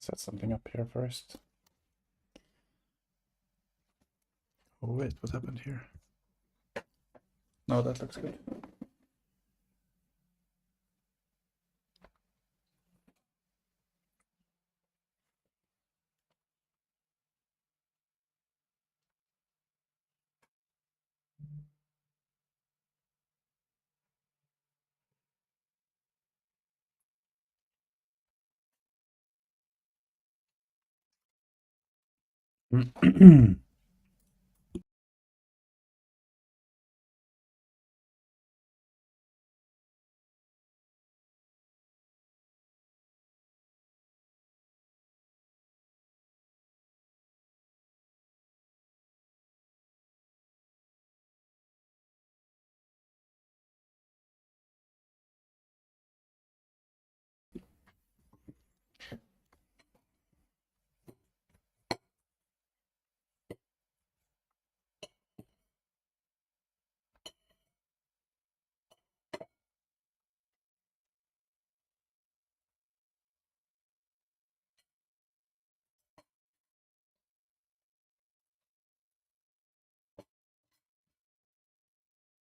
Set something up here first. Oh wait, what happened here? No, that looks good.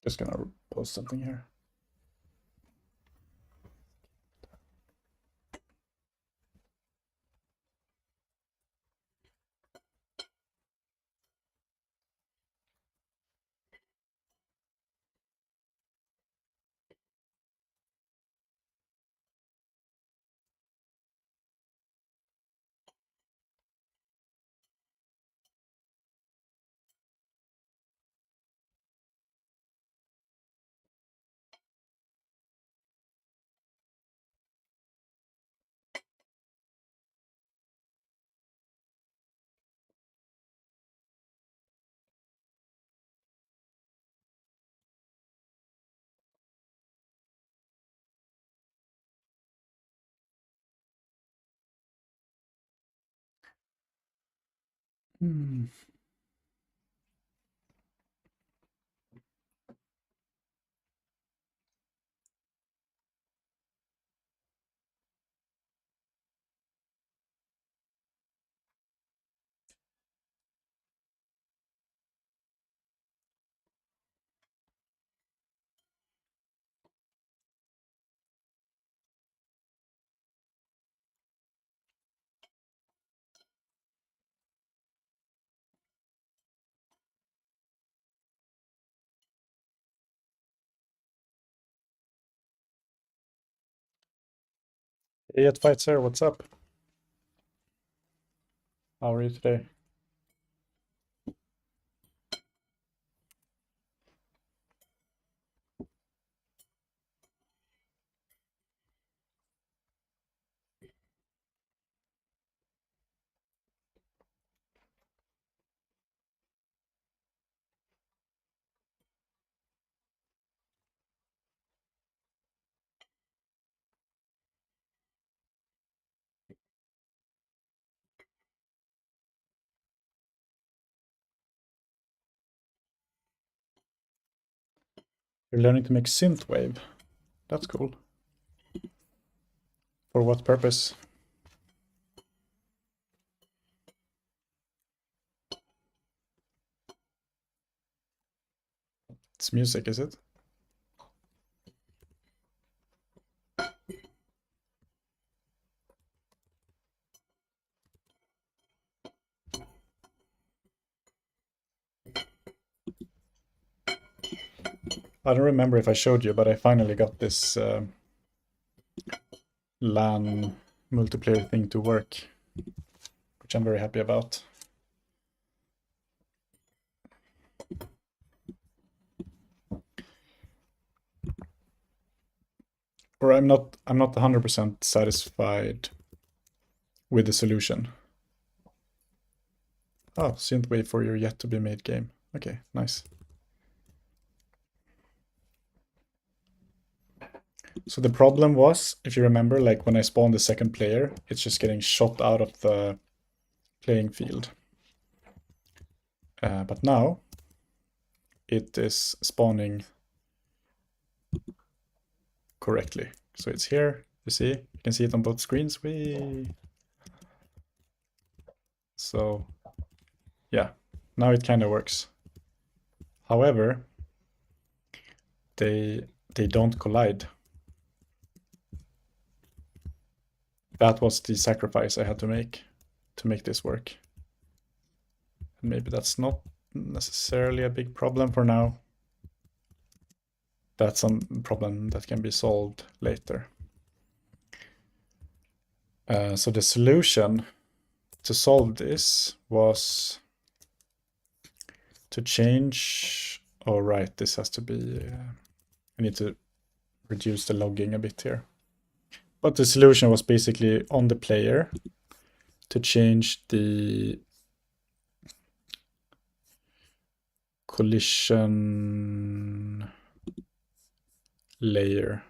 Just gonna post something here. Hmm. Hey, at Fight Sir, what's up? How are you today? You're learning to make synthwave. That's cool. For what purpose? It's music, is it? I don't remember if I showed you, but I finally got this LAN multiplayer thing to work, which I'm very happy about. Or I'm not 100% satisfied with the solution. Oh, synthwave for your yet to be made game. Okay, nice. So the problem was, if you remember, like when I spawned the second player, it's just getting shot out of the playing field. But now it is spawning correctly. So it's here, you see, you can see it on both screens. So yeah, now it kind of works. However, they don't collide. That was the sacrifice I had to make this work. And maybe that's not necessarily a big problem for now. That's a problem that can be solved later. So the solution to solve this was to change. Oh, right, this has to be. I need to reduce the logging a bit here. But the solution was basically on the player to change the collision layer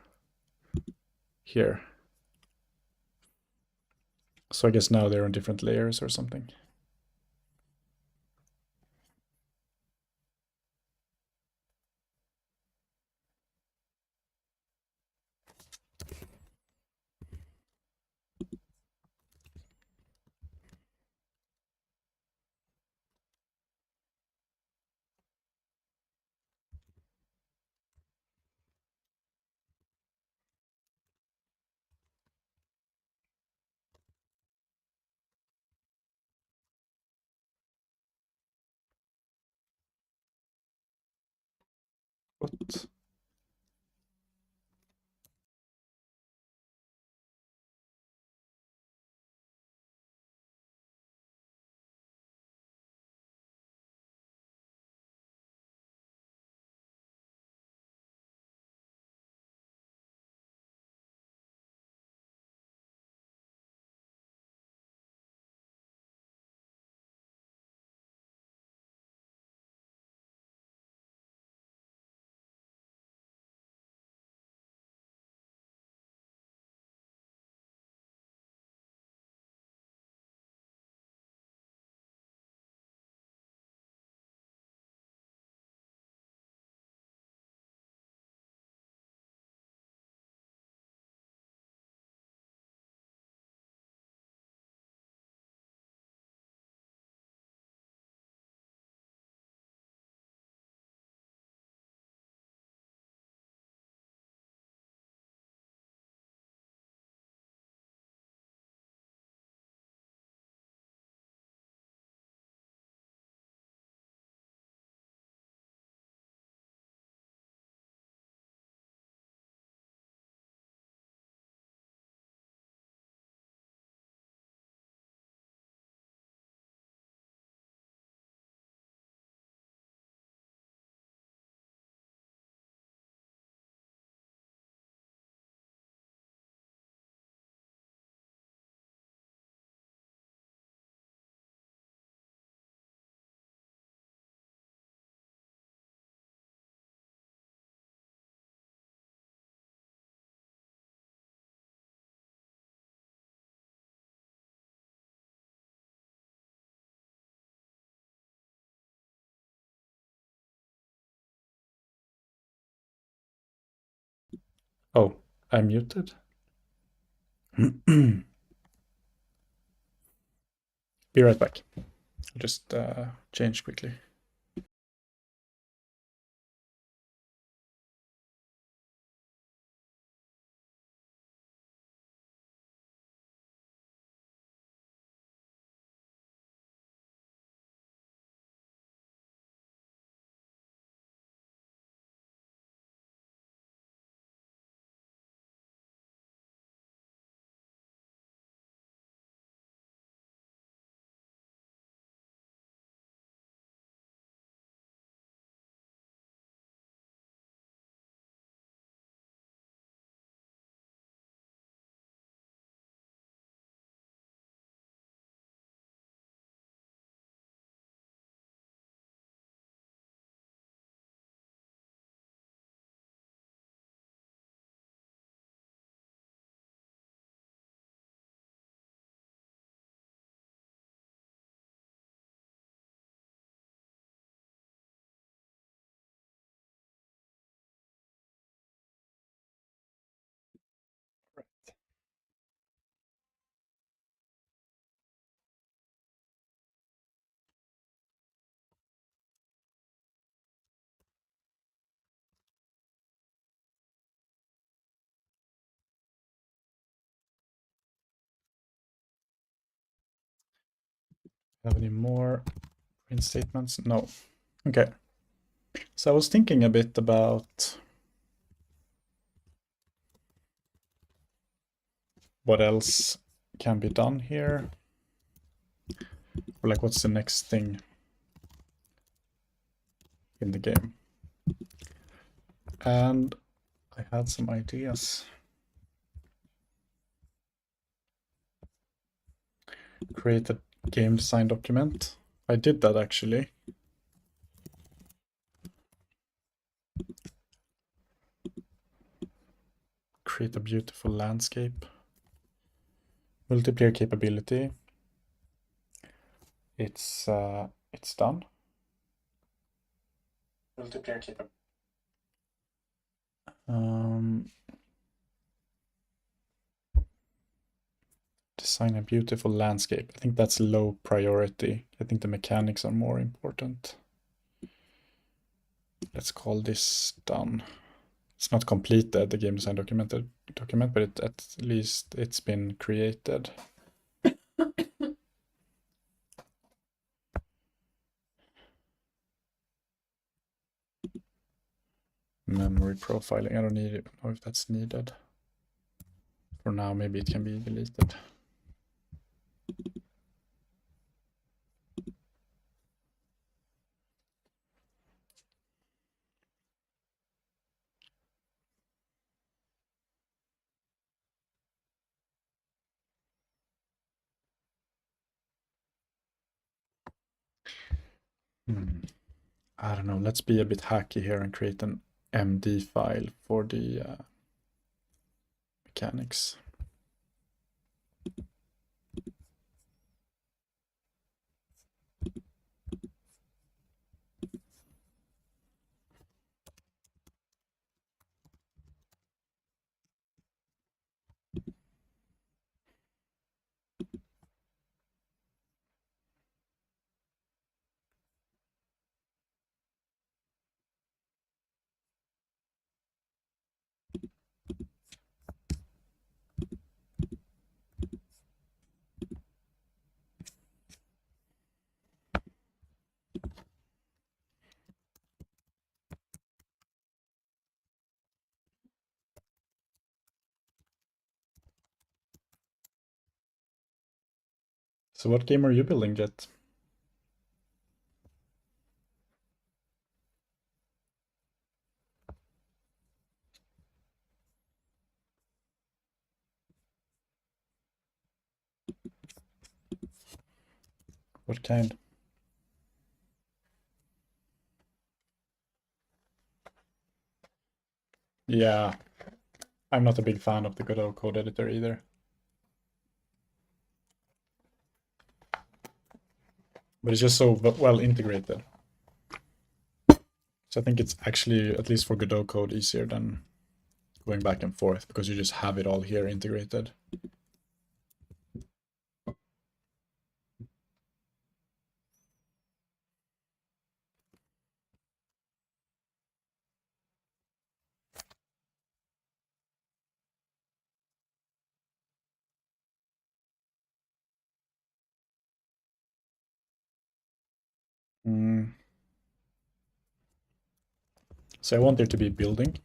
here. So I guess now they're on different layers or something. What? Oh, I'm muted. Be right back. I'll just change quickly. Have any more print statements? No. Okay. So I was thinking a bit about what else can be done here. Or like what's the next thing in the game? And I had some ideas. Create a game design document. I did that actually. Create a beautiful landscape. Multiplayer capability. It's done. Multiplayer capability. Design a beautiful landscape. I think that's low priority. I think the mechanics are more important. Let's call this done. It's not completed, the game design document, but at least it's been created. Memory profiling. I don't know if that's needed. For now, maybe it can be deleted. I don't know. Let's be a bit hacky here and create an MD file for the mechanics. So what game are you building, Jet? What kind? Yeah, I'm not a big fan of the Godot code editor either. But it's just so well integrated. So I think it's actually, at least for Godot code, easier than going back and forth because you just have it all here integrated. So I want there to be building.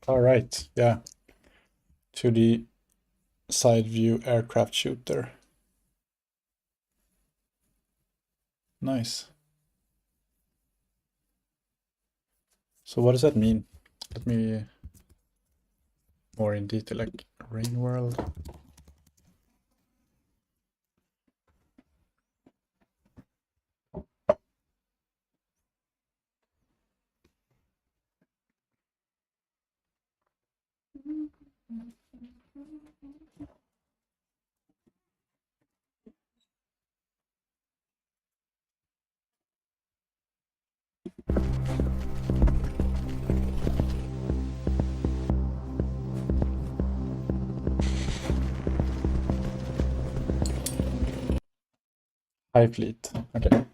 All right, yeah. To the side view aircraft shooter. Nice. So what does that mean? Let me more in detail, like rain world. High fleet. Okay.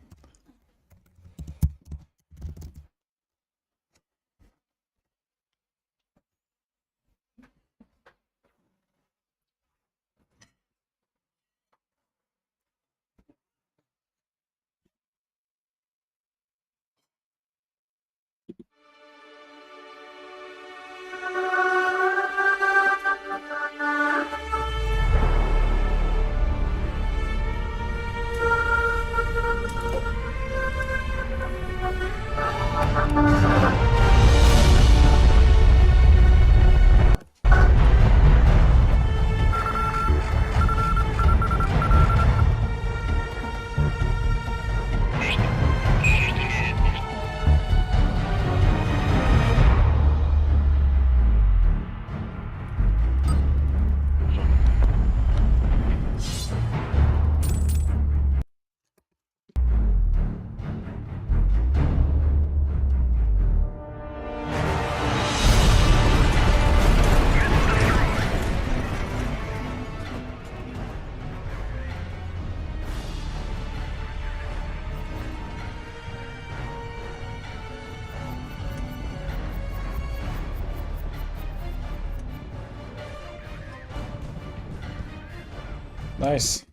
Nice.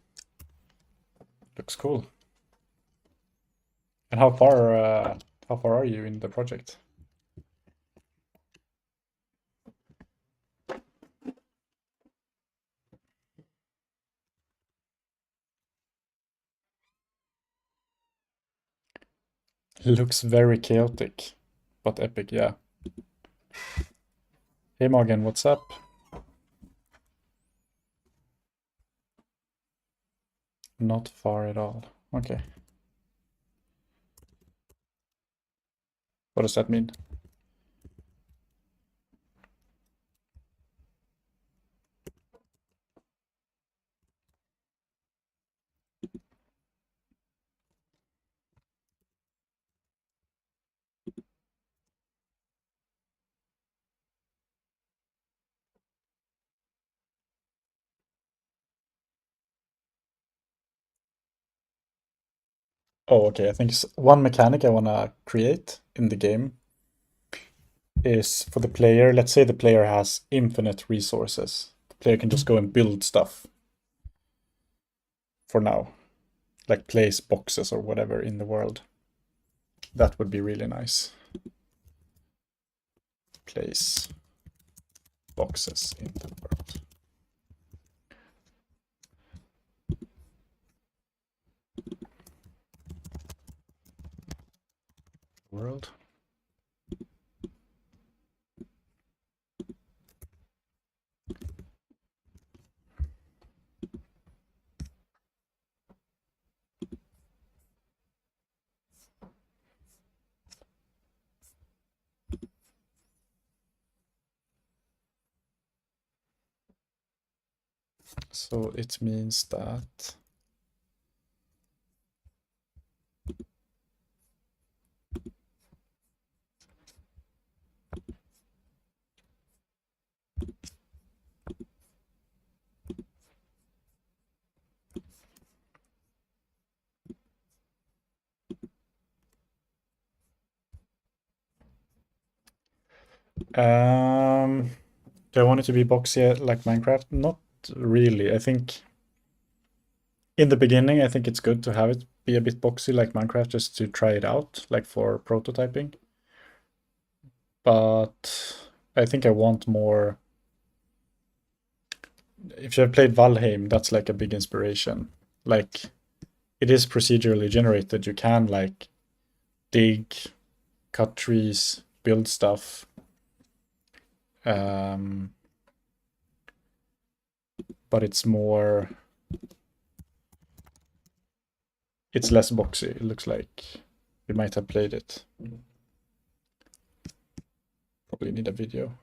Looks cool. And how far are you in the project? Looks very chaotic, but epic, yeah. Hey Morgan, what's up? Not far at all. Okay. What does that mean? Oh, okay. I think one mechanic I want to create in the game is for the player. Let's say the player has infinite resources. The player can just go and build stuff for now, like place boxes or whatever in the world. That would be really nice. Place boxes in the world. World. So it means that do I want it to be boxy like Minecraft? Not really. I think in the beginning, I think it's good to have it be a bit boxy like Minecraft just to try it out, like for prototyping. But I think I want more. If you have played Valheim, that's like a big inspiration. Like it is procedurally generated. You can like dig, cut trees, build stuff. But it's more. It's less boxy. It looks like we might have played it. Probably need a video.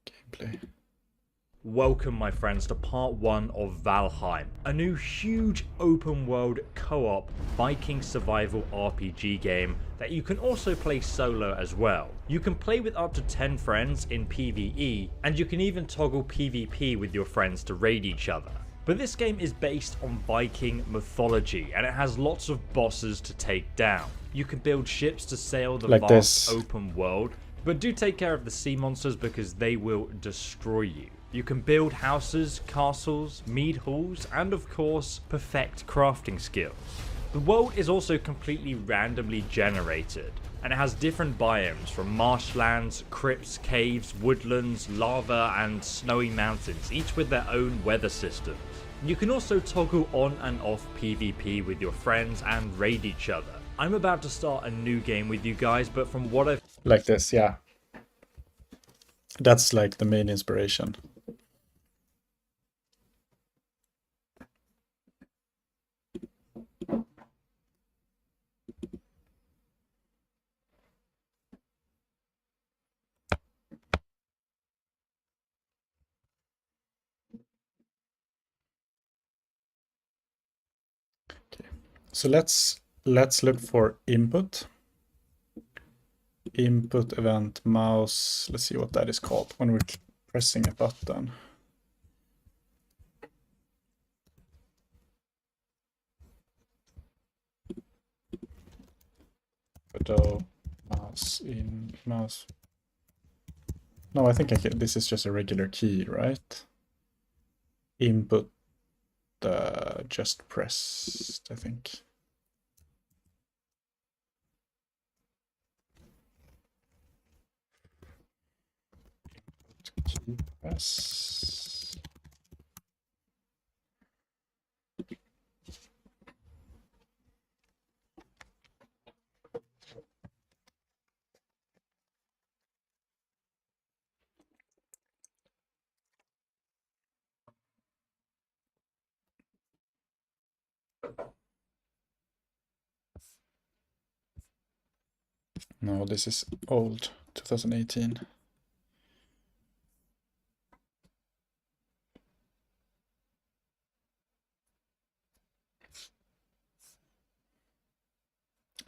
Gameplay. Welcome, my friends, to part 1 of Valheim, a new huge open world co-op Viking survival RPG game that you can also play solo as well. You can play with up to 10 friends in PvE, and you can even toggle PvP with your friends to raid each other. But this game is based on Viking mythology, and it has lots of bosses to take down. You can build ships to sail the Like vast this. open world, but do take care of the sea monsters because they will destroy you. You can build houses, castles, mead halls, and of course, perfect crafting skills. The world is also completely randomly generated, and it has different biomes from marshlands, crypts, caves, woodlands, lava, and snowy mountains, each with their own weather systems. You can also toggle on and off PvP with your friends and raid each other. I'm about to start a new game with you guys, but from what I've Like this, yeah. That's like the main inspiration. Okay. So let's look for input. Input event mouse. Let's see what that is called when we're pressing a button. Godot mouse in mouse. No, I think this is just a regular key, right? Input just pressed, I think. Key press. No, this is old, 2018.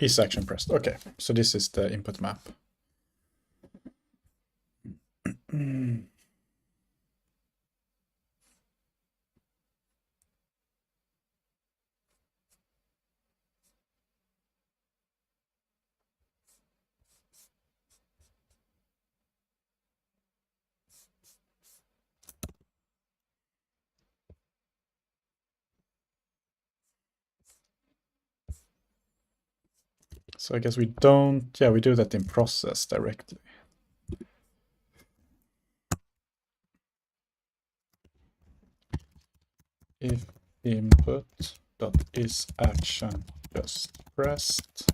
Is action pressed? Okay, so this is the input map. So I guess we don't, yeah, we do that in process directly. If input dot is action just pressed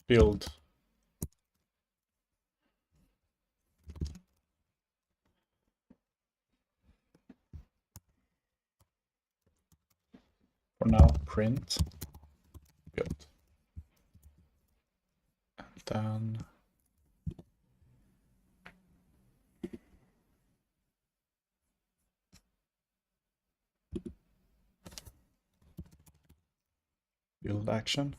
build for now print build, and then build action.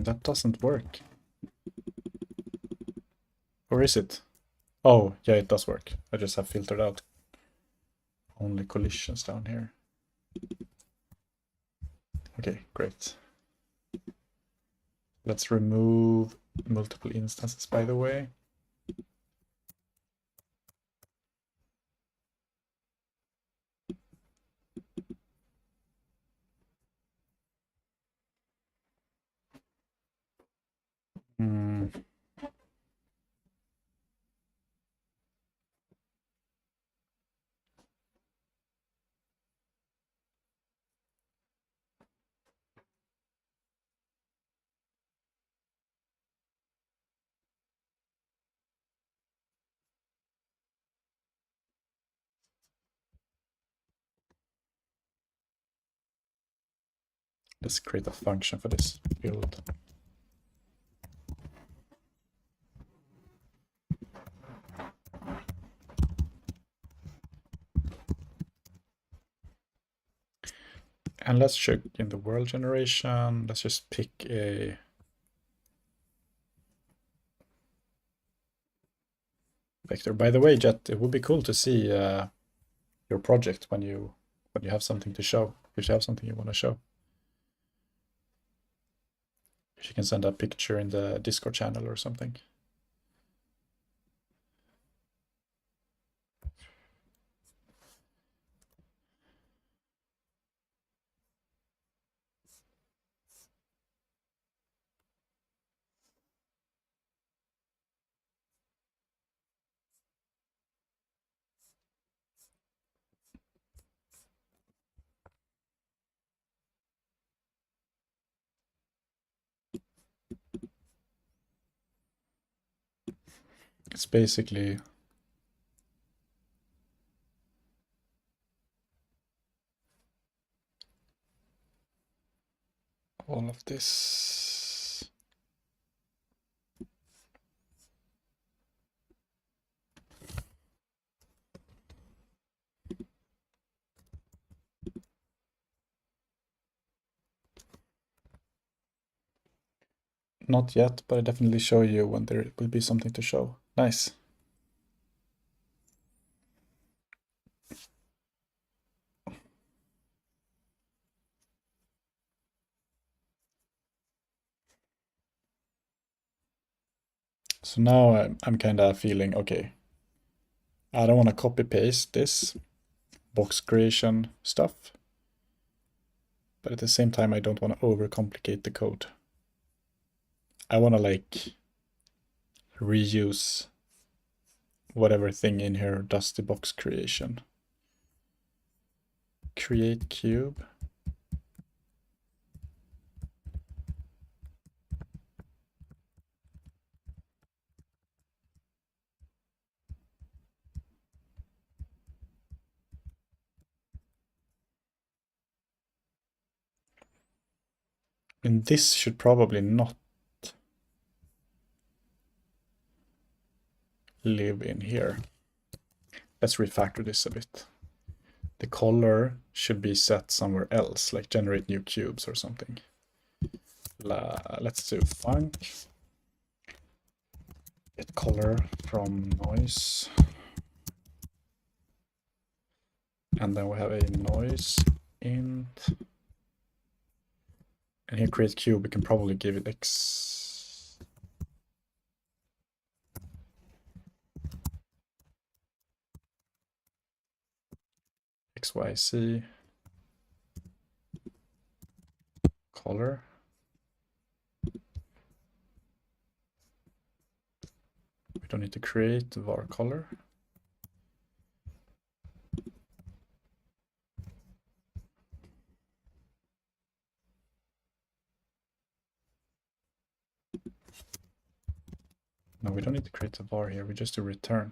That doesn't work. Or is it? Oh, yeah, it does work. I just have filtered out only collisions down here. Okay, great. Let's remove multiple instances, by the way. Let's create a function for this build. And let's check in the world generation. Let's just pick a vector. By the way, Jet, it would be cool to see your project when you have something to show. If you have something you want to show, if you can send a picture in the Discord channel or something. It's basically all of this. Not yet, but I'll definitely show you when there will be something to show. Nice. So now I'm kind of feeling, okay, I don't want to copy paste this box creation stuff, but at the same time, I don't want to overcomplicate the code. I want to like reuse whatever thing in here does the box creation. Create cube. And this should probably not live in here. Let's refactor this a bit. The color should be set somewhere else, like generate new cubes or something. Let's do func. Get color from noise. And then we have a noise int. And here create cube, we can probably give it x. XYZ. Color. We don't need to create var color. No, we don't need to create a var here, we just do return.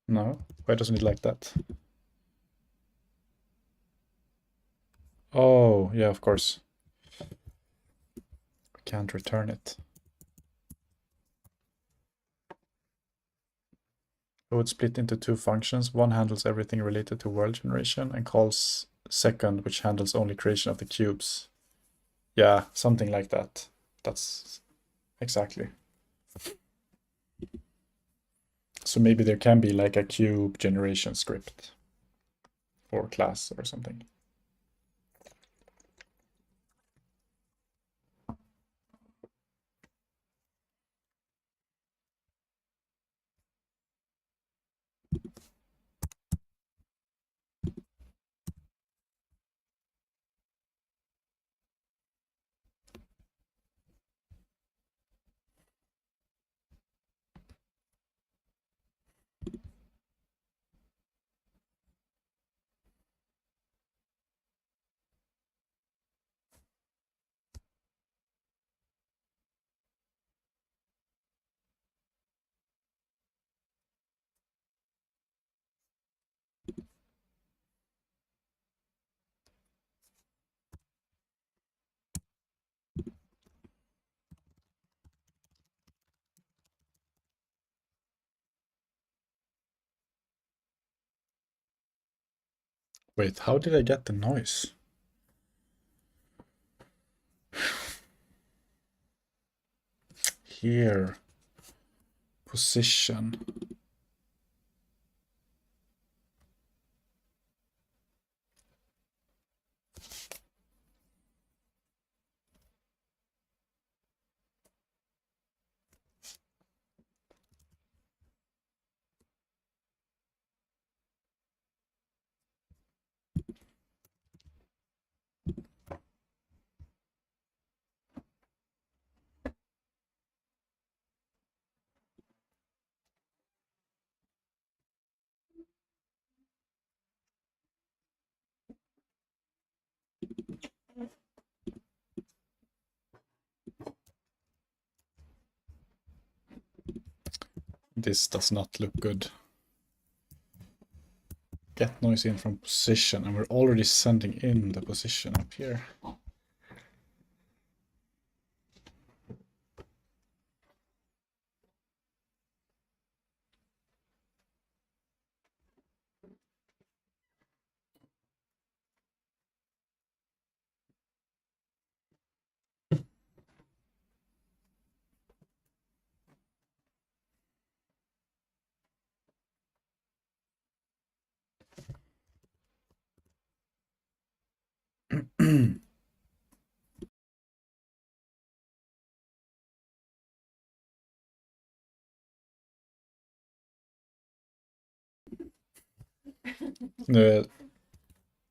No, why doesn't it like that? Oh, yeah, of course. We can't return it. It would split into two functions. One handles everything related to world generation and calls second, which handles only creation of the cubes. Yeah, something like that. That's exactly. So maybe there can be like a cube generation script or class or something. Wait, how did I get the noise? Here. Position. This does not look good. Get noise in from position, and we're already sending in the position up here.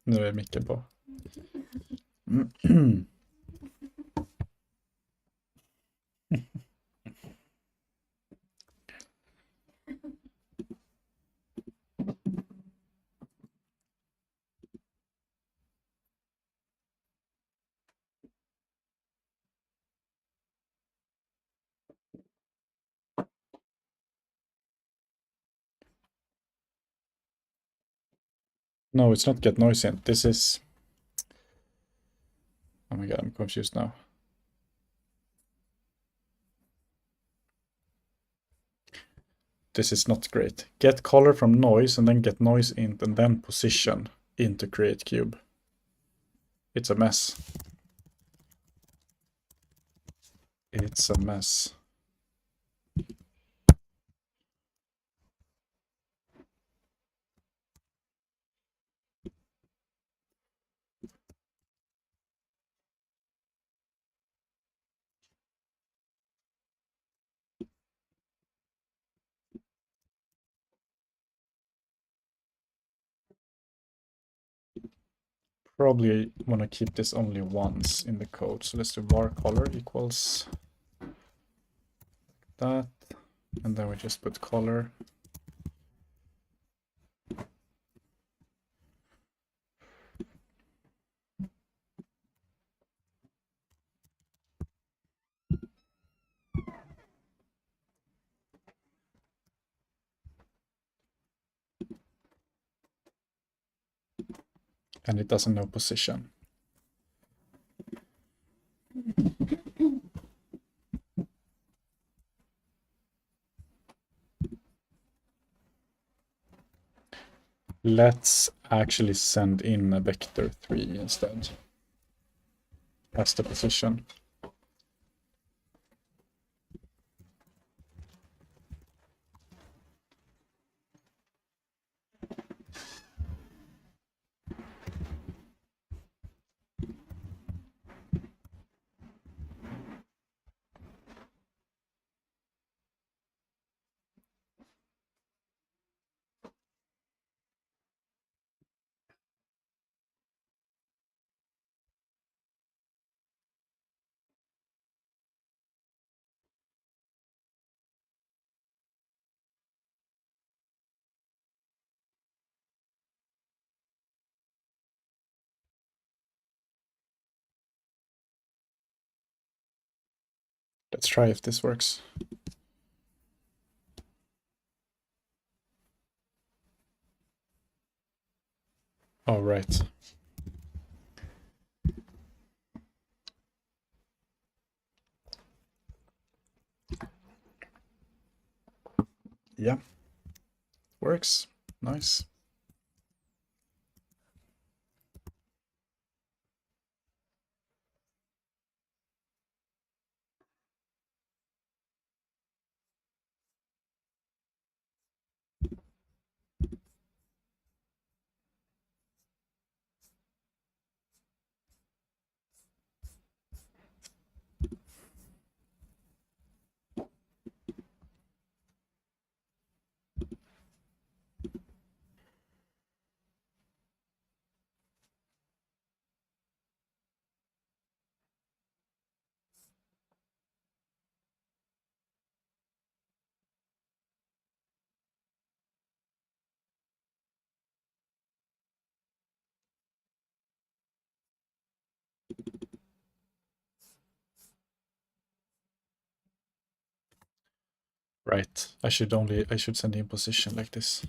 Nu är micken på. No, it's not get noise in. This is... Oh my god, I'm confused now. This is not great. Get color from noise and then get noise in and then position into create cube. It's a mess. It's a mess. Probably want to keep this only once in the code. So let's do var color equals that. And then we just put color. And it doesn't know position. Let's actually send in a vector 3 instead as the position. Let's try if this works. All right. Yeah, works. Nice. Right. I should send in position like this.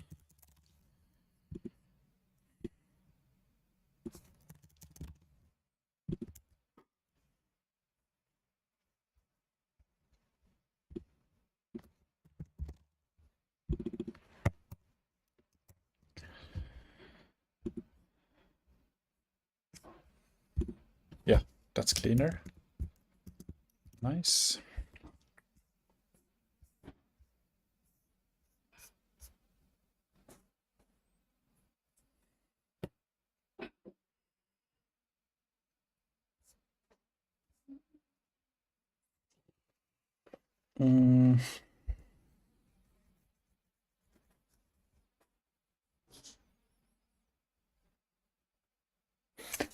Yeah, that's cleaner. Nice.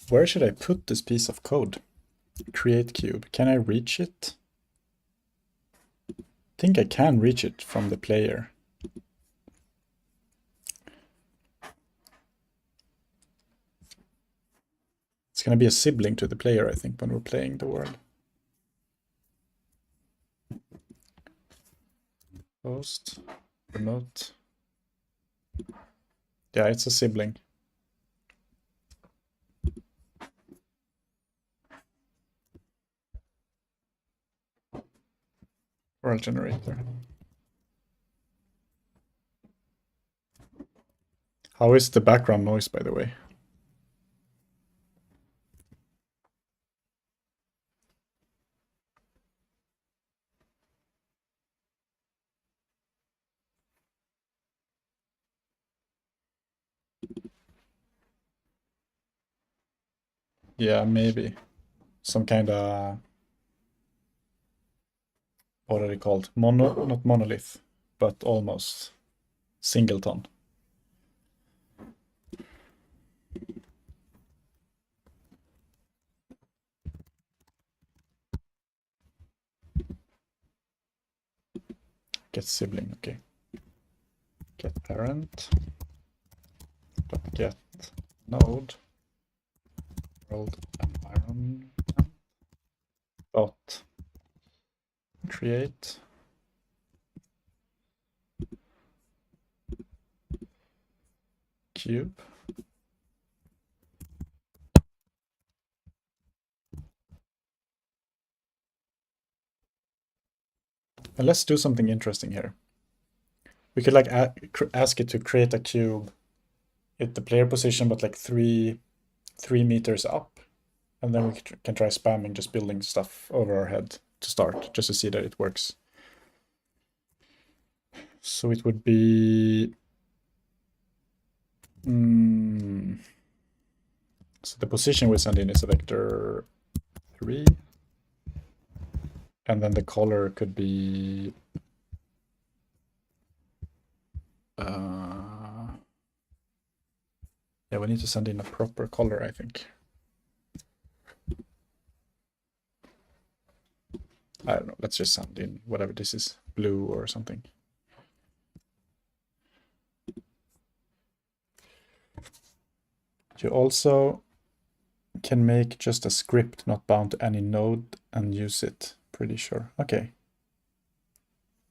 Where should I put this piece of code? Create cube. Can I reach it? I think I can reach it from the player. It's going to be a sibling to the player, I think, when we're playing the world. Post, remote. Yeah, it's a sibling. World generator. How is the background noise, by the way? Yeah, maybe. Some kind of... What are they called? Not monolith, but almost. Singleton. Get sibling, okay. Get parent. Get node. World environment. Dot. Create. Cube. And let's do something interesting here. We could like ask it to create a cube at the player position, but like 3 meters up. And then we can try spamming, just building stuff over our head to start, just to see that it works. So it would be... So the position we send in is a vector 3. And then the color could be... yeah, we need to send in a proper color, I think. I don't know, let's just send in whatever this is, blue or something. You also can make just a script not bound to any node and use it, pretty sure. Okay.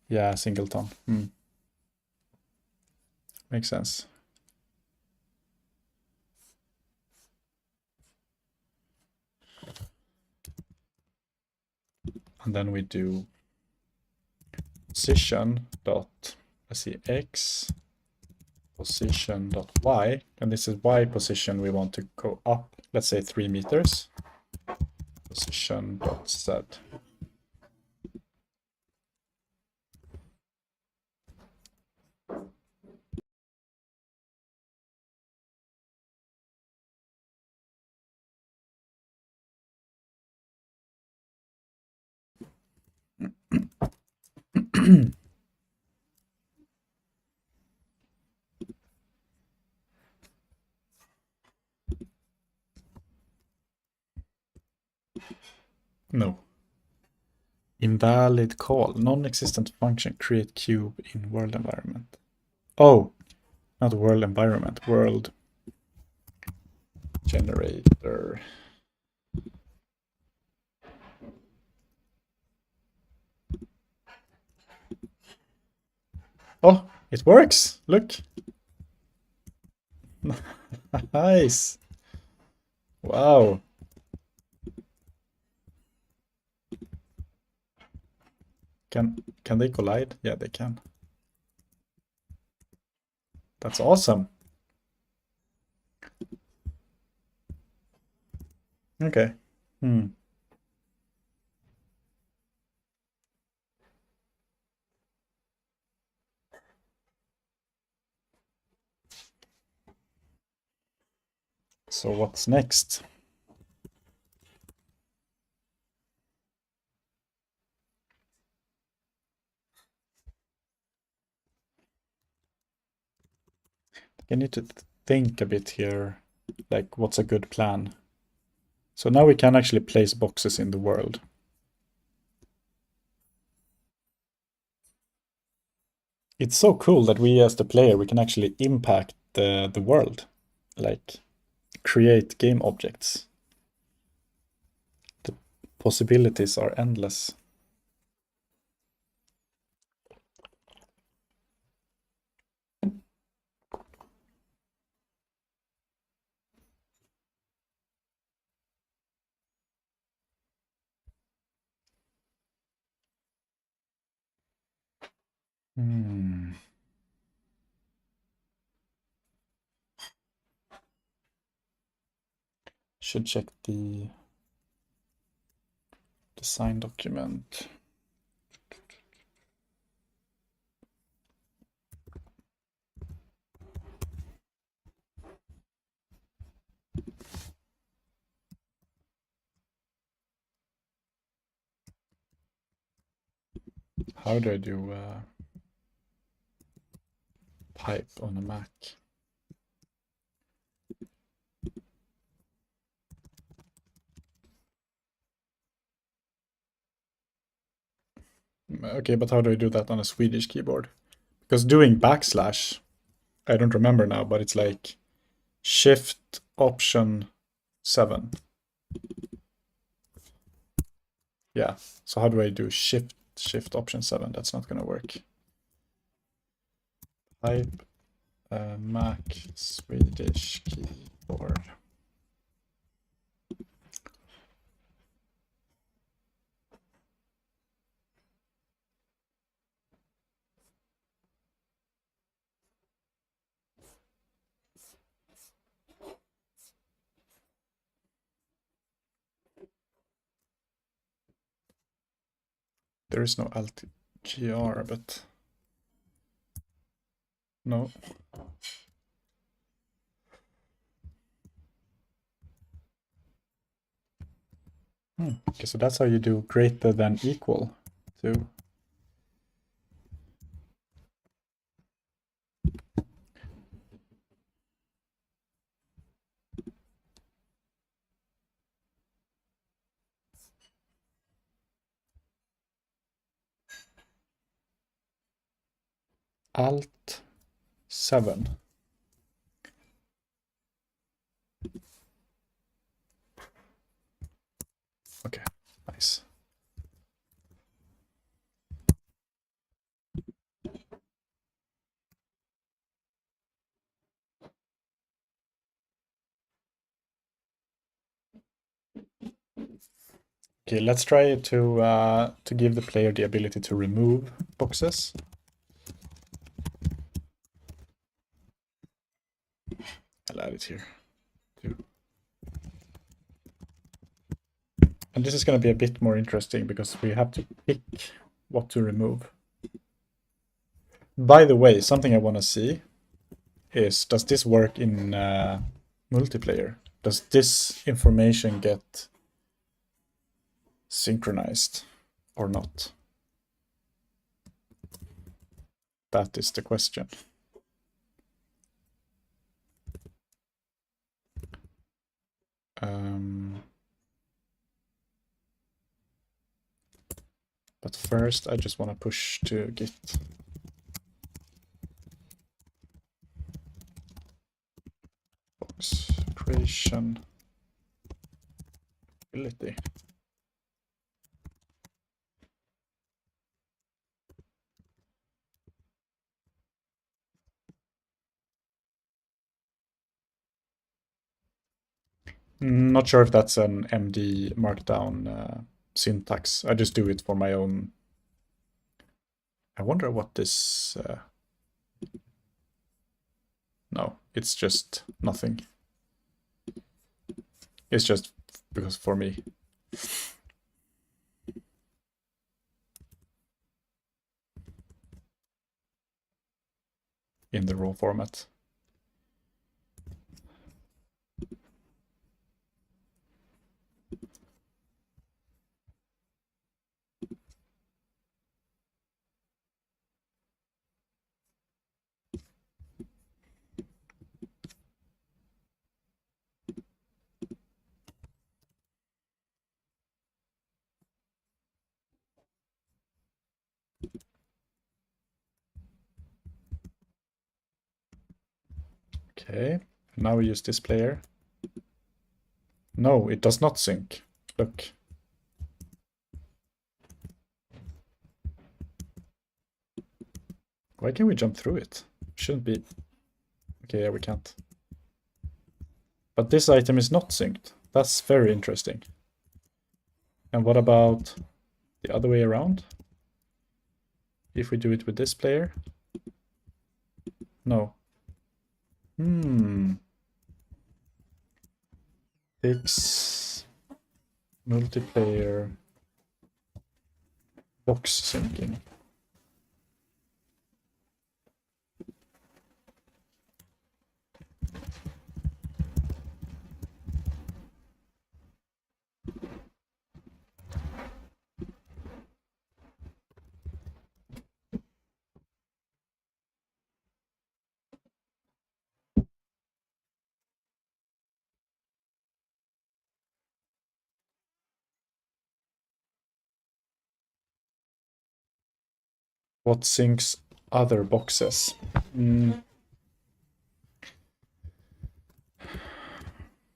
Yeah, singleton. Makes sense. And then we do position dot, let's see, x position dot y, and this is y position we want to go up, let's say 3 meters. Position dot z. No. Invalid call. Non-existent function. Create cube in world environment. Oh, not world environment. World generator. Oh, it works. Look. Nice. Wow. Can they collide? Yeah, they can. That's awesome. Okay. Hmm. So what's next? I need to think a bit here, like what's a good plan. So now we can actually place boxes in the world. It's so cool that we as the player, we can actually impact the world, like create game objects. The possibilities are endless. Hmm. Should check the design document. How do I do pipe on a Mac? Okay, but how do I do that on a Swedish keyboard? Because doing backslash, I don't remember now, but it's like Shift Option 7. Yeah, so how do I do Shift Option 7? That's not gonna work. Type Mac Swedish keyboard. There is no Alt GR, but no. Okay, so that's how you do greater than equal to. Alt 7. Okay, nice. Okay, let's try to give the player the ability to remove boxes. I'll add it here too. And this is going to be a bit more interesting because we have to pick what to remove. By the way, something I want to see is, does this work in multiplayer? Does this information get synchronized or not? That is the question. But first, I just want to push to Git. Box creation ability. Not sure if that's an MD Markdown syntax. I just do it for my own. I wonder what this... No, it's just nothing. It's just because for me. In the raw format. Okay, now we use this player. No, it does not sync. Look. Why can we jump through it? Shouldn't be. Okay, yeah, we can't. But this item is not synced. That's very interesting. And what about the other way around? If we do it with this player? No. Fix multiplayer box syncing. What syncs other boxes?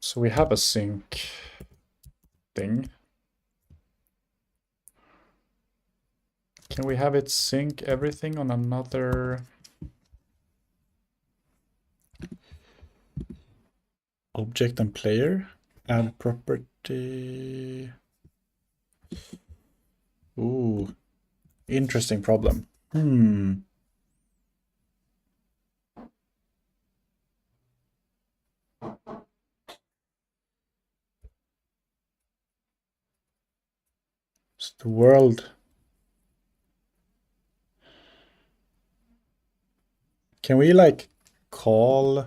So we have a sync thing. Can we have it sync everything on another object and player? Add property. Ooh, interesting problem. It's the world. Can we like call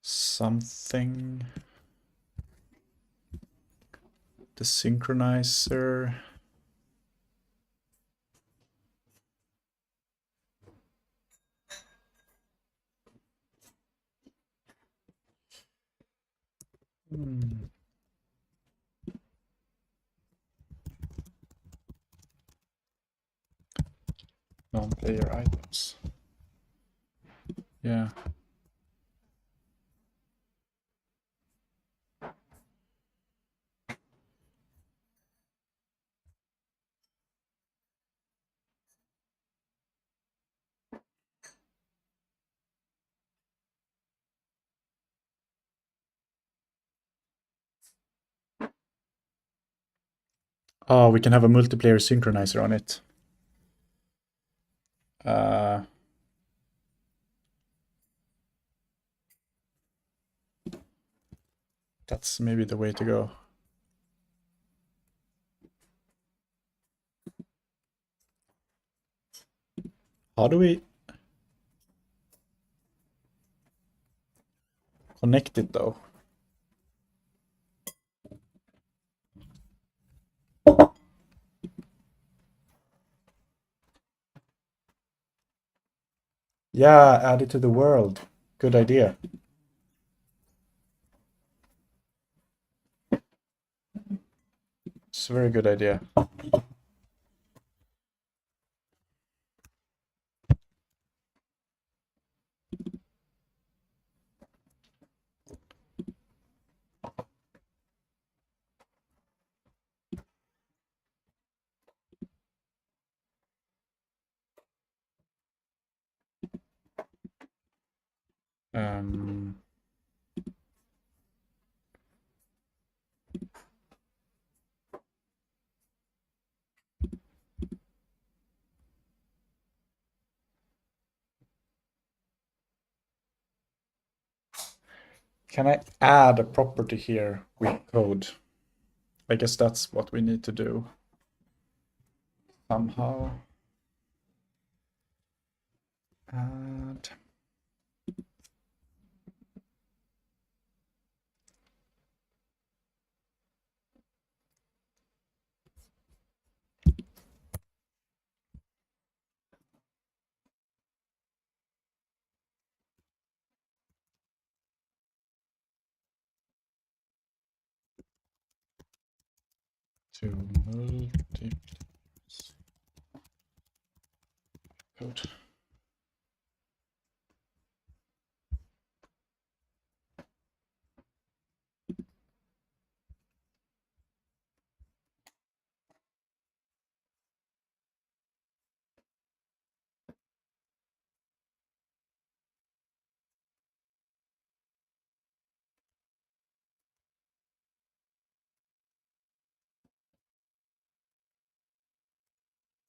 something? The synchronizer. Non-player items. Yeah. Oh, we can have a multiplayer synchronizer on it. That's maybe the way to go. How do we connect it though? Yeah, add it to the world. Good idea. It's a very good idea. Um, can I add a property here with code? I guess that's what we need to do somehow. Add. To multi code.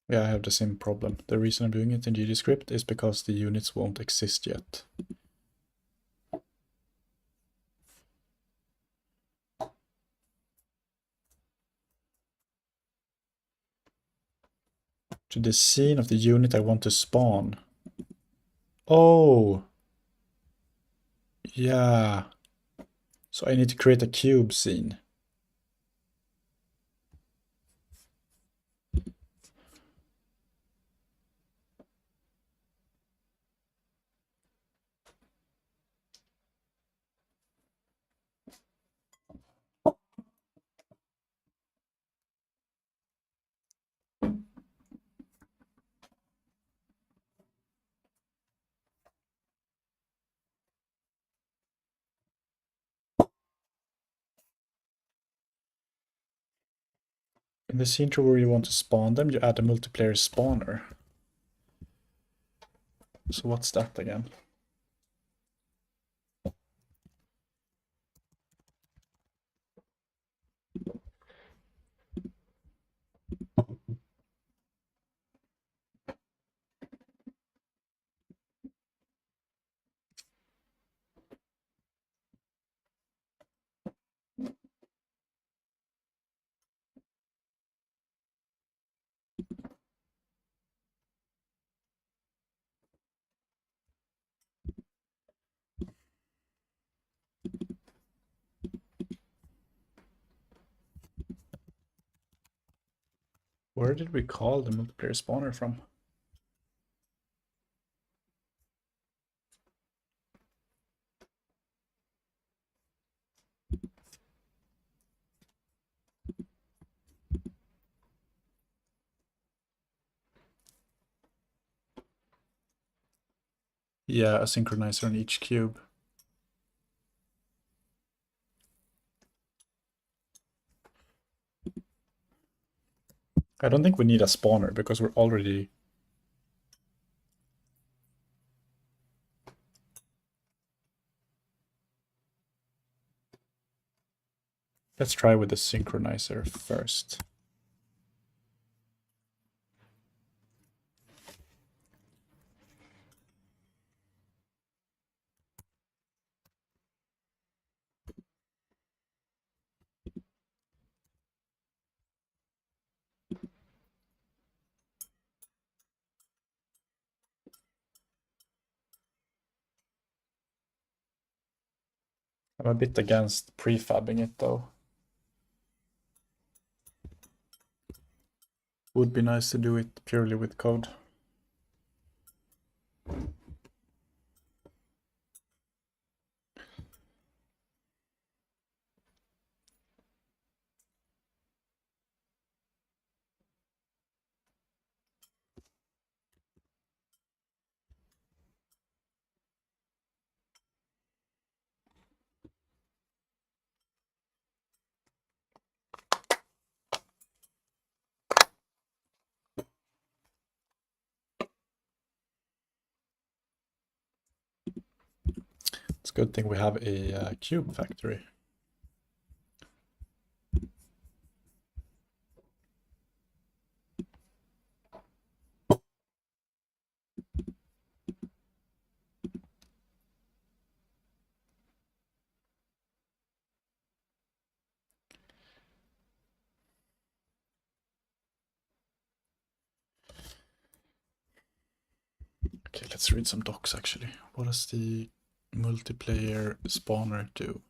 Yeah, I have the same problem. The reason I'm doing it in GDScript is because the units won't exist yet. To the scene of the unit I want to spawn. Oh! Yeah. So I need to create a cube scene. In the scene where you want to spawn them, you add a multiplayer spawner. So what's that again? Where did we call the multiplayer spawner from? Yeah, a synchronizer on each cube. I don't think we need a spawner because we're already... Let's try with the synchronizer first. I'm a bit against prefabbing it though. Would be nice to do it purely with code. good thing we have a cube factory. Okay, let's read some docs actually. What does the multiplayer spawner do?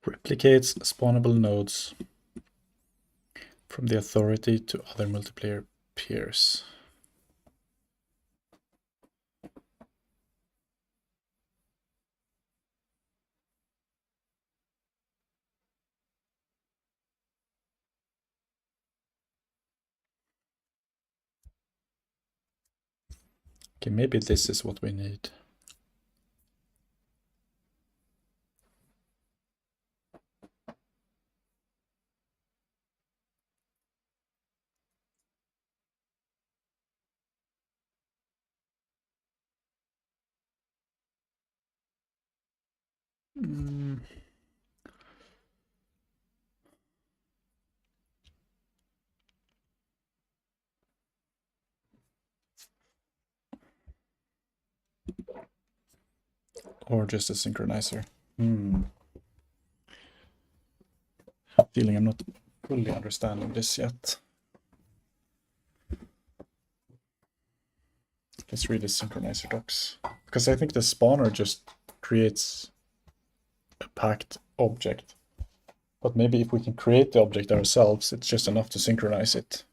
Replicates spawnable nodes from the authority to other multiplayer peers. Okay, maybe this is what we need. Or just a synchronizer. Feeling I'm not fully understanding this yet. Let's read the synchronizer docs. Because I think the spawner just creates a packed object. But maybe if we can create the object ourselves, it's just enough to synchronize it.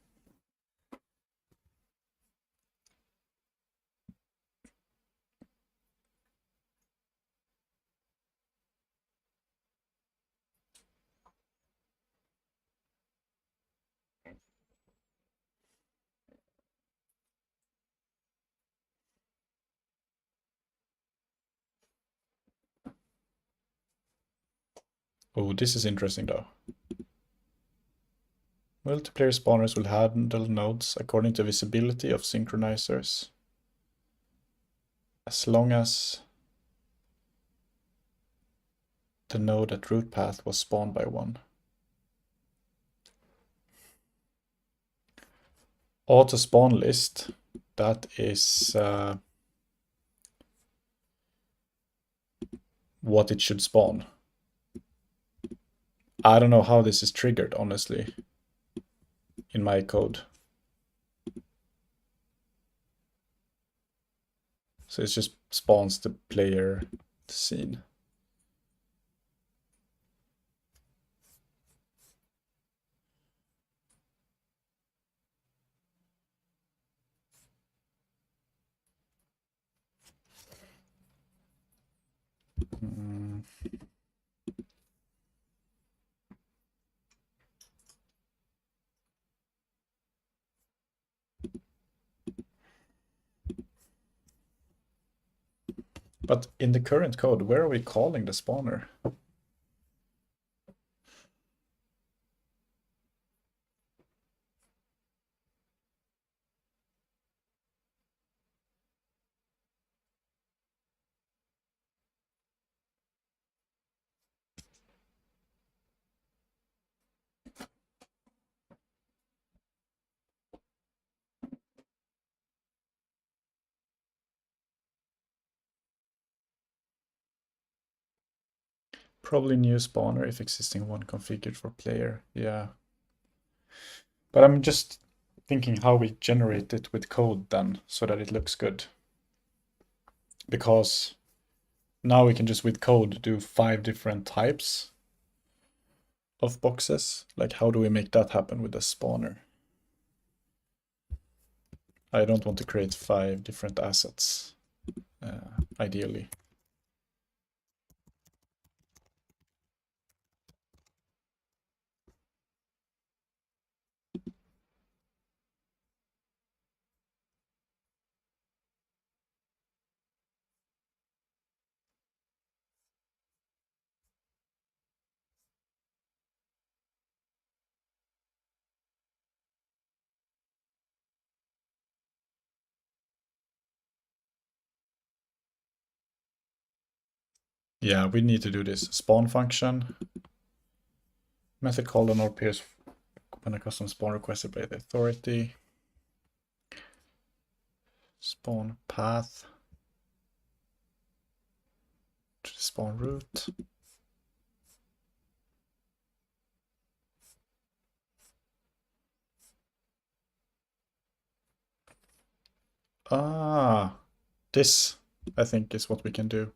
Oh, this is interesting though. Multiplayer spawners will handle nodes according to visibility of synchronizers, as long as the node at root path was spawned by one. Auto spawn list, that is what it should spawn. I don't know how this is triggered, honestly, in my code. So it just spawns the player scene. But in the current code, where are we calling the spawner? Probably new spawner if existing one configured for player. Yeah. But I'm just thinking how we generate it with code then so that it looks good. Because now we can just with code do 5 different types of boxes. Like how do we make that happen with a spawner? I don't want to create 5 different assets, ideally. Yeah, we need to do this spawn function. Method called on all peers when a custom spawn requested by the authority. Spawn path to the spawn route. Ah, this I think is what we can do.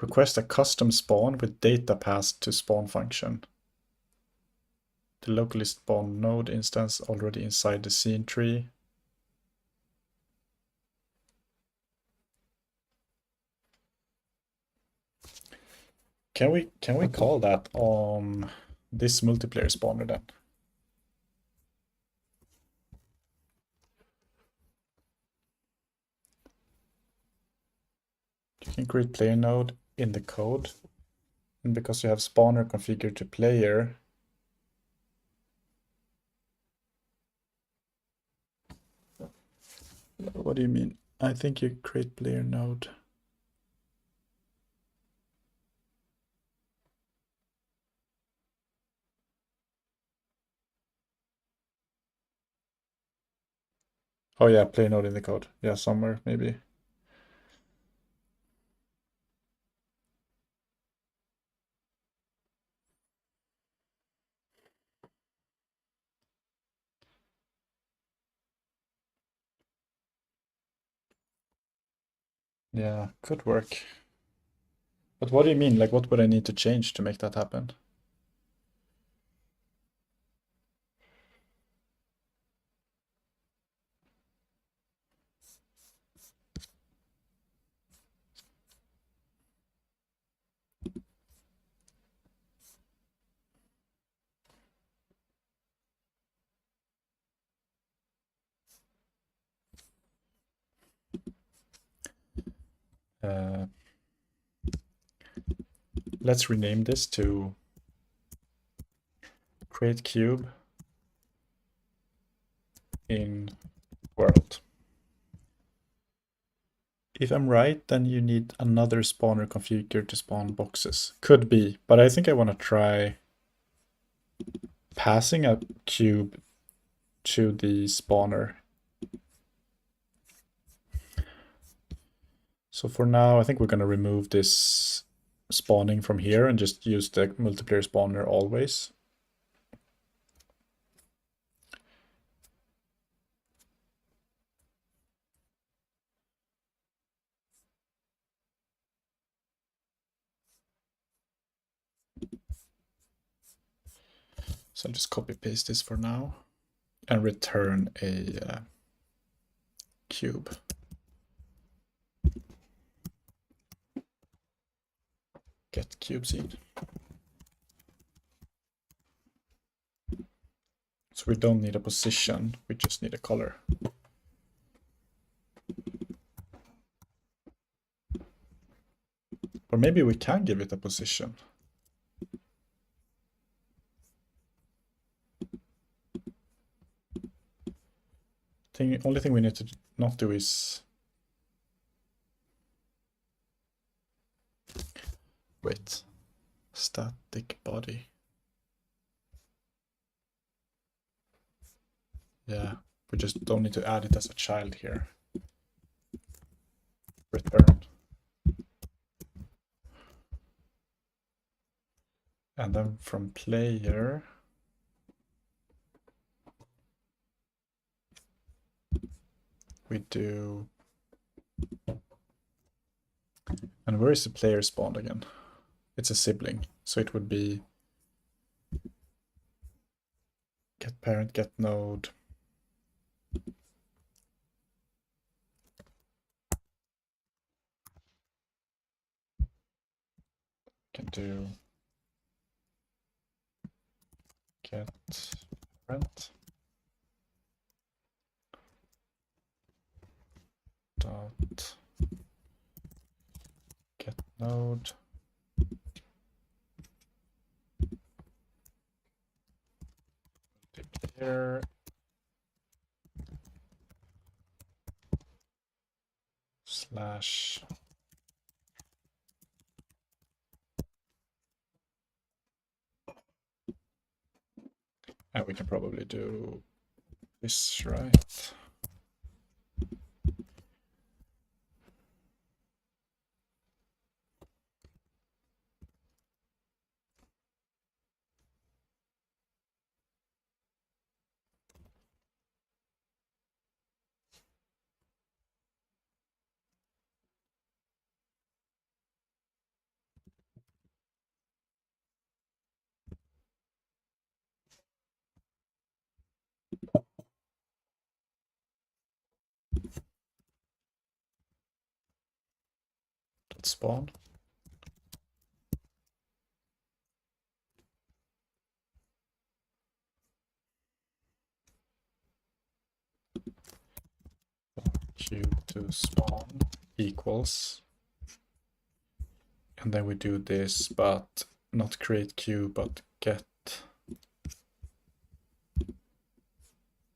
Request a custom spawn with data passed to spawn function. The locally spawned node instance already inside the scene tree. Can we call that on this multiplayer spawner then? You can create player node in the code, and because you have spawner configured to player, what do you mean? I think you create player node. Oh yeah, player node in the code. Yeah, somewhere maybe. Yeah, could work. But what do you mean? Like, what would I need to change to make that happen? Uh, let's rename this to create cube in world. If I'm right, then you need another spawner configured to spawn boxes. Could be, but I think I want to try passing a cube to the spawner. So for now, I think we're going to remove this spawning from here and just use the multiplayer spawner always. So I'll just copy paste this for now and return a cube. Get cube seed. So we don't need a position, we just need a color. Or maybe we can give it a position. Only thing we need to not do is... Wait. Static body. Yeah, we just don't need to add it as a child here. Return. And then from player, we do... And where is the player spawned again? It's a sibling, so it would be get parent, get node. Can do get parent dot get node player slash and we can probably do this right. Dot spawn. Cube to spawn equals, and then we do this, but not create cube, but get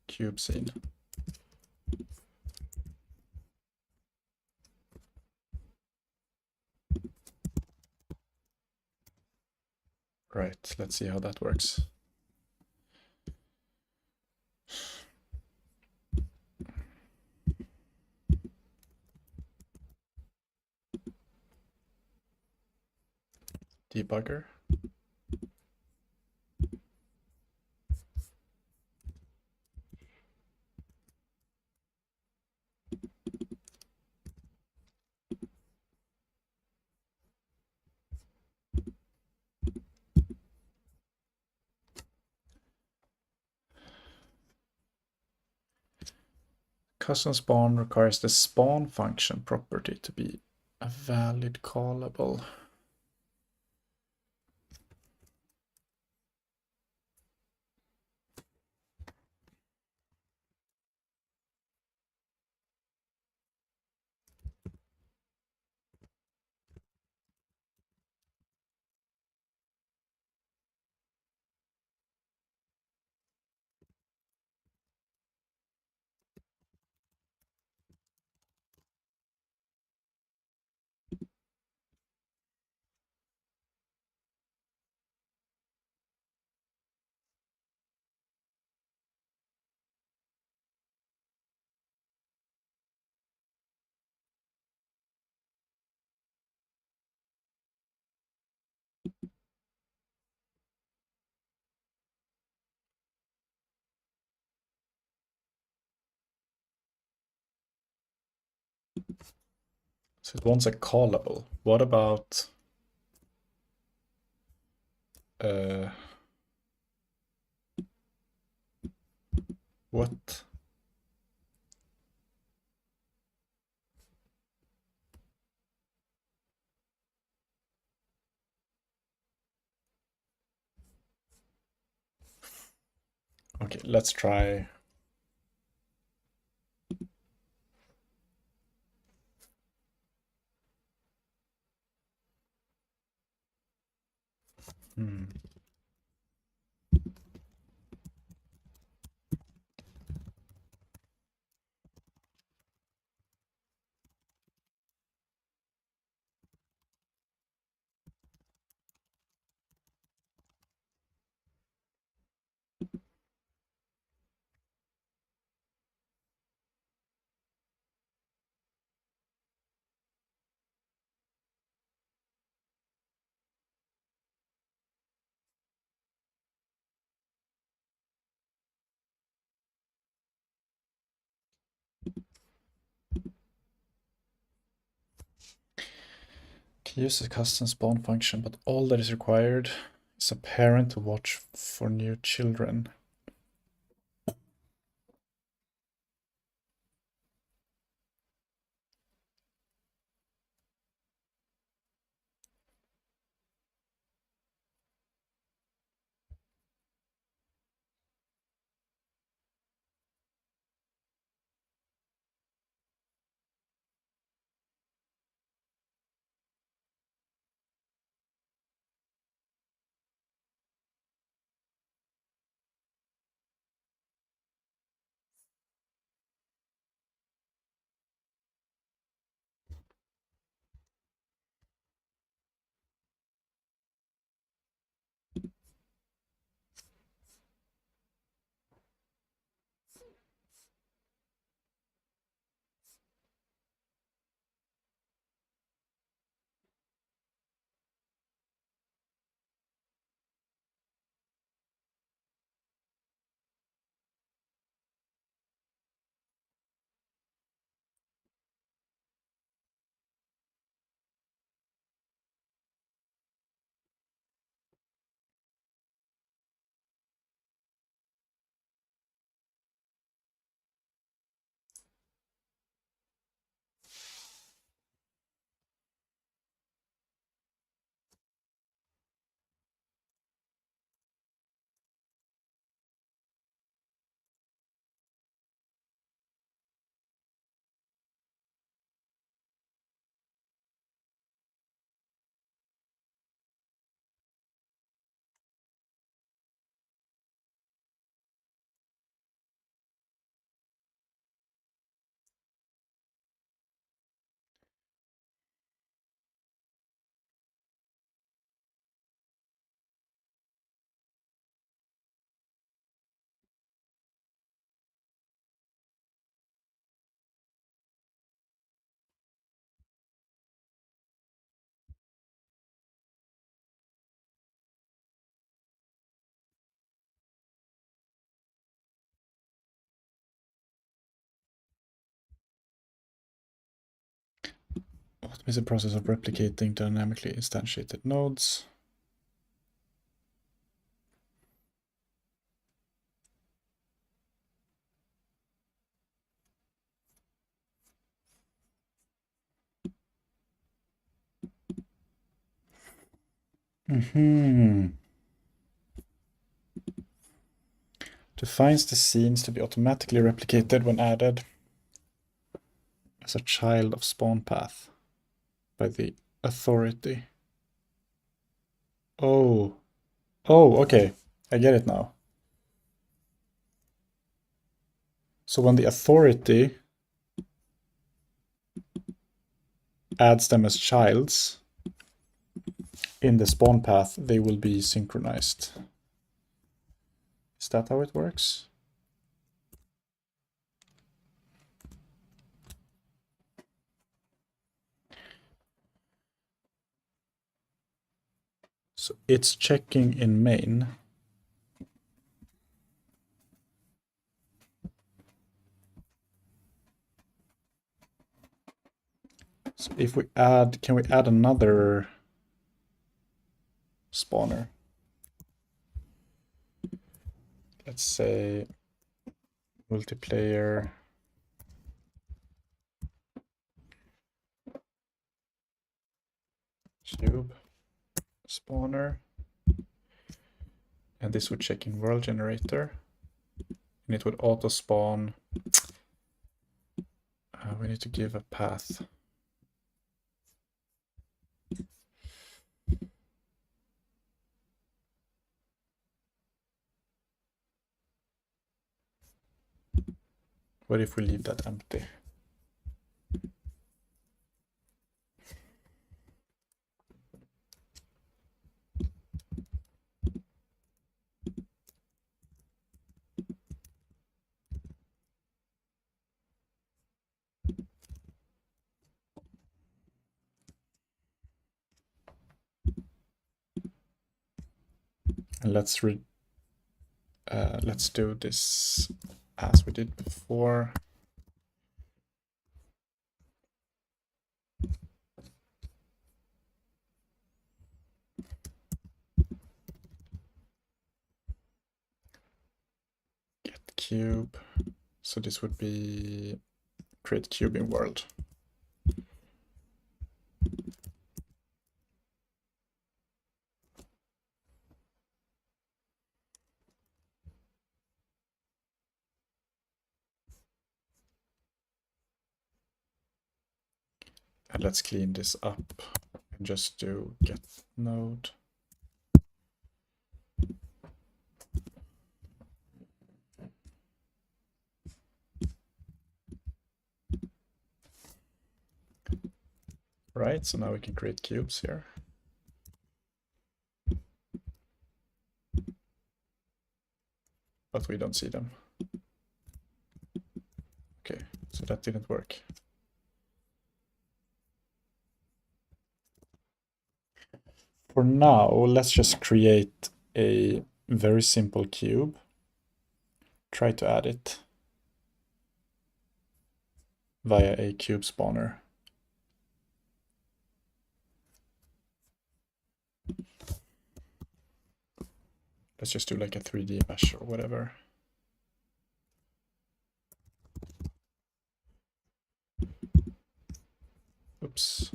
cube scene. Right, let's see how that works. Debugger. Custom spawn requires the spawn function property to be a valid callable. So it wants a callable. What about what? Okay, let's try. Can use the custom spawn function, but all that is required is a parent to watch for new children. What is the process of replicating dynamically instantiated nodes? Defines the scenes to be automatically replicated when added as a child of spawn path by the authority. Oh, okay. I get it now. So when the authority adds them as childs in the spawn path, they will be synchronized. Is that how it works? So it's checking in main. So if we add, can we add another spawner? Let's say multiplayer cube spawner, and this would check in world generator, and it would auto spawn. We need to give a path. What if we leave that empty? And let's do this as we did before. Get cube. So this would be create cube in world. And let's clean this up and just do get node. Right, so now we can create cubes here. But we don't see them. Okay, so that didn't work. For now, let's just create a very simple cube. Try to add it via a cube spawner. Let's just do like a 3D mesh or whatever. Oops.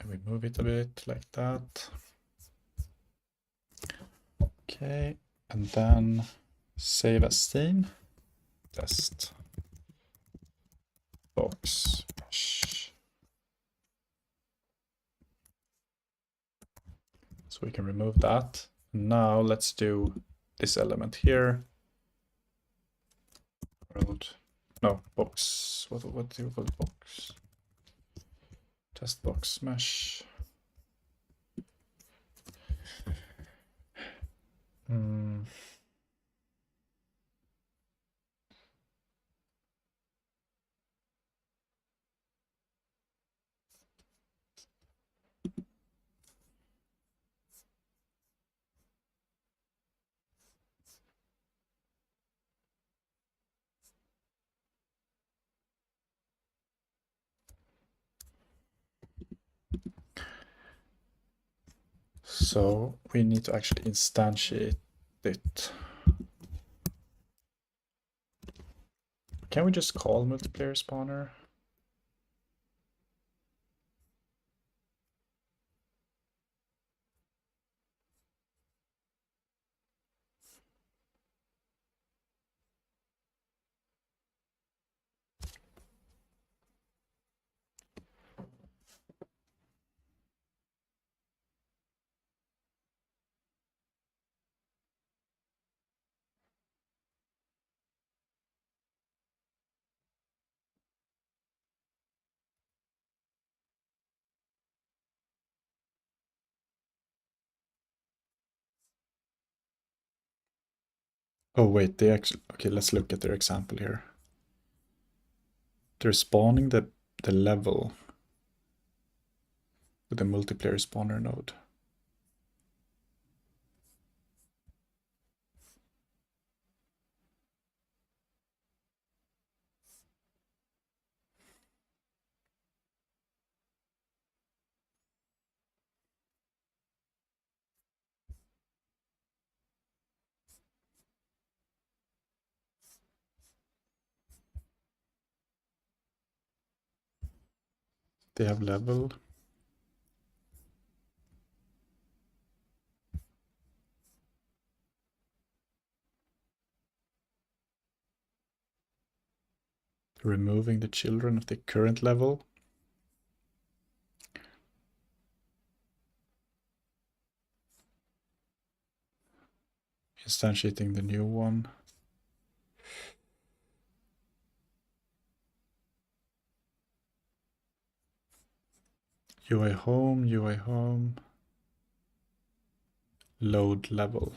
And we move it a bit like that. Okay, and then save as scene. Test box mesh. So we can remove that. Now let's do this element here. World. No, box. What do you call it? Box? Test box mesh. So we need to actually instantiate it. Can we just call multiplayer spawner? Oh wait, they actually, okay, let's look at their example here. They're spawning the level with the multiplayer spawner node. They have level. removing the children of the current level. Instantiating the new one. UI home, load level.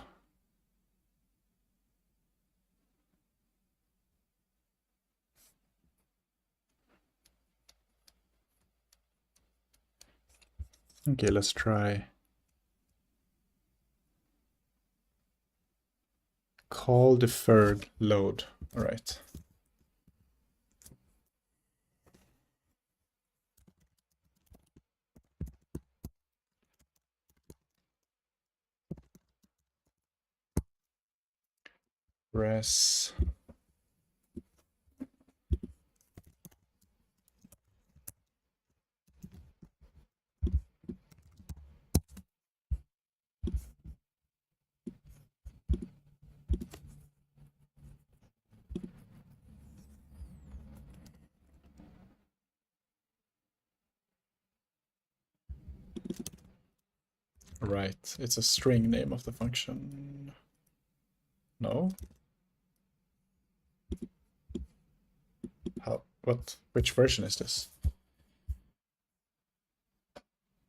Okay, let's try call deferred load. All right. Res. Right, it's a string name of the function. No? How? What? Which version is this?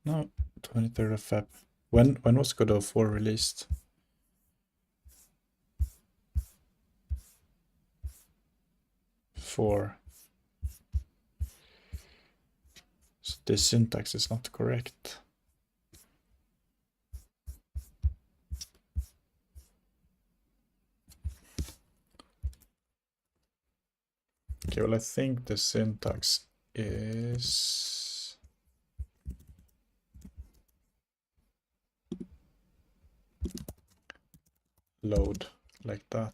No, 23rd of Feb. When was Godot 4 released? For so this syntax is not correct. Okay, well, I think the syntax is load like that.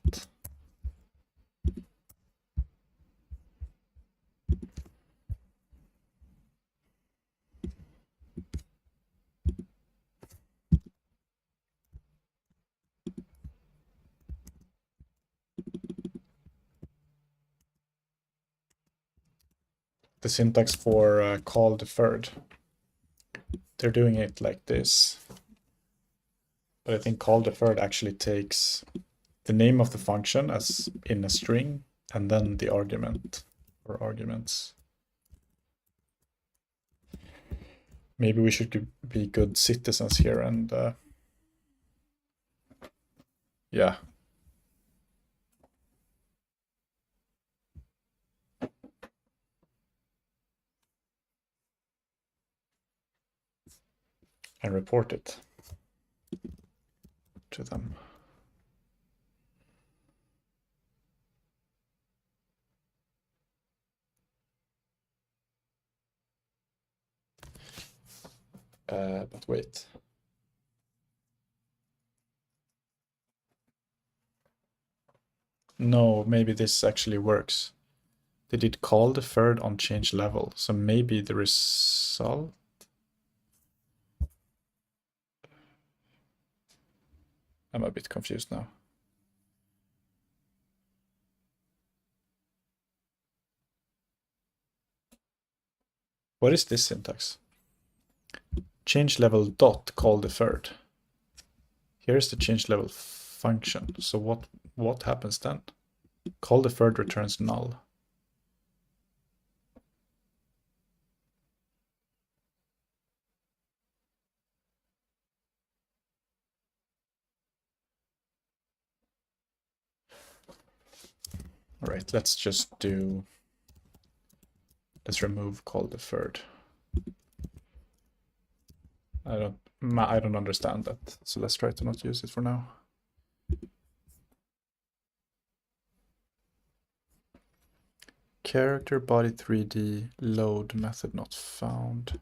The syntax for call deferred. They're doing it like this. But I think call deferred actually takes the name of the function as in a string and then the argument or arguments. Maybe we should be good citizens here and yeah. And report it to them. But wait. No, maybe this actually works. They did call deferred on change level, so maybe the result. I'm a bit confused now. What is this syntax? Change level dot call deferred. Here's the change level function. So what happens then? Call deferred returns null. All right, let's remove call deferred. I don't understand that, so let's try to not use it for now. Character body 3D load method not found.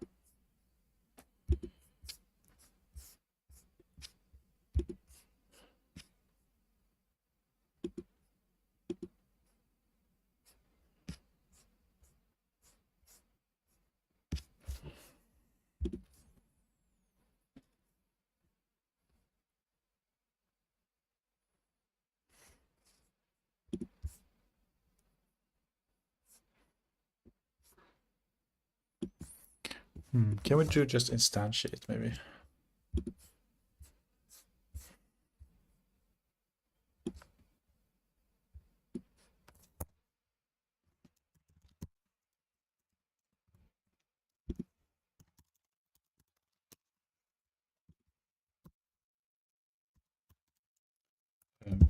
Can we do just instantiate maybe?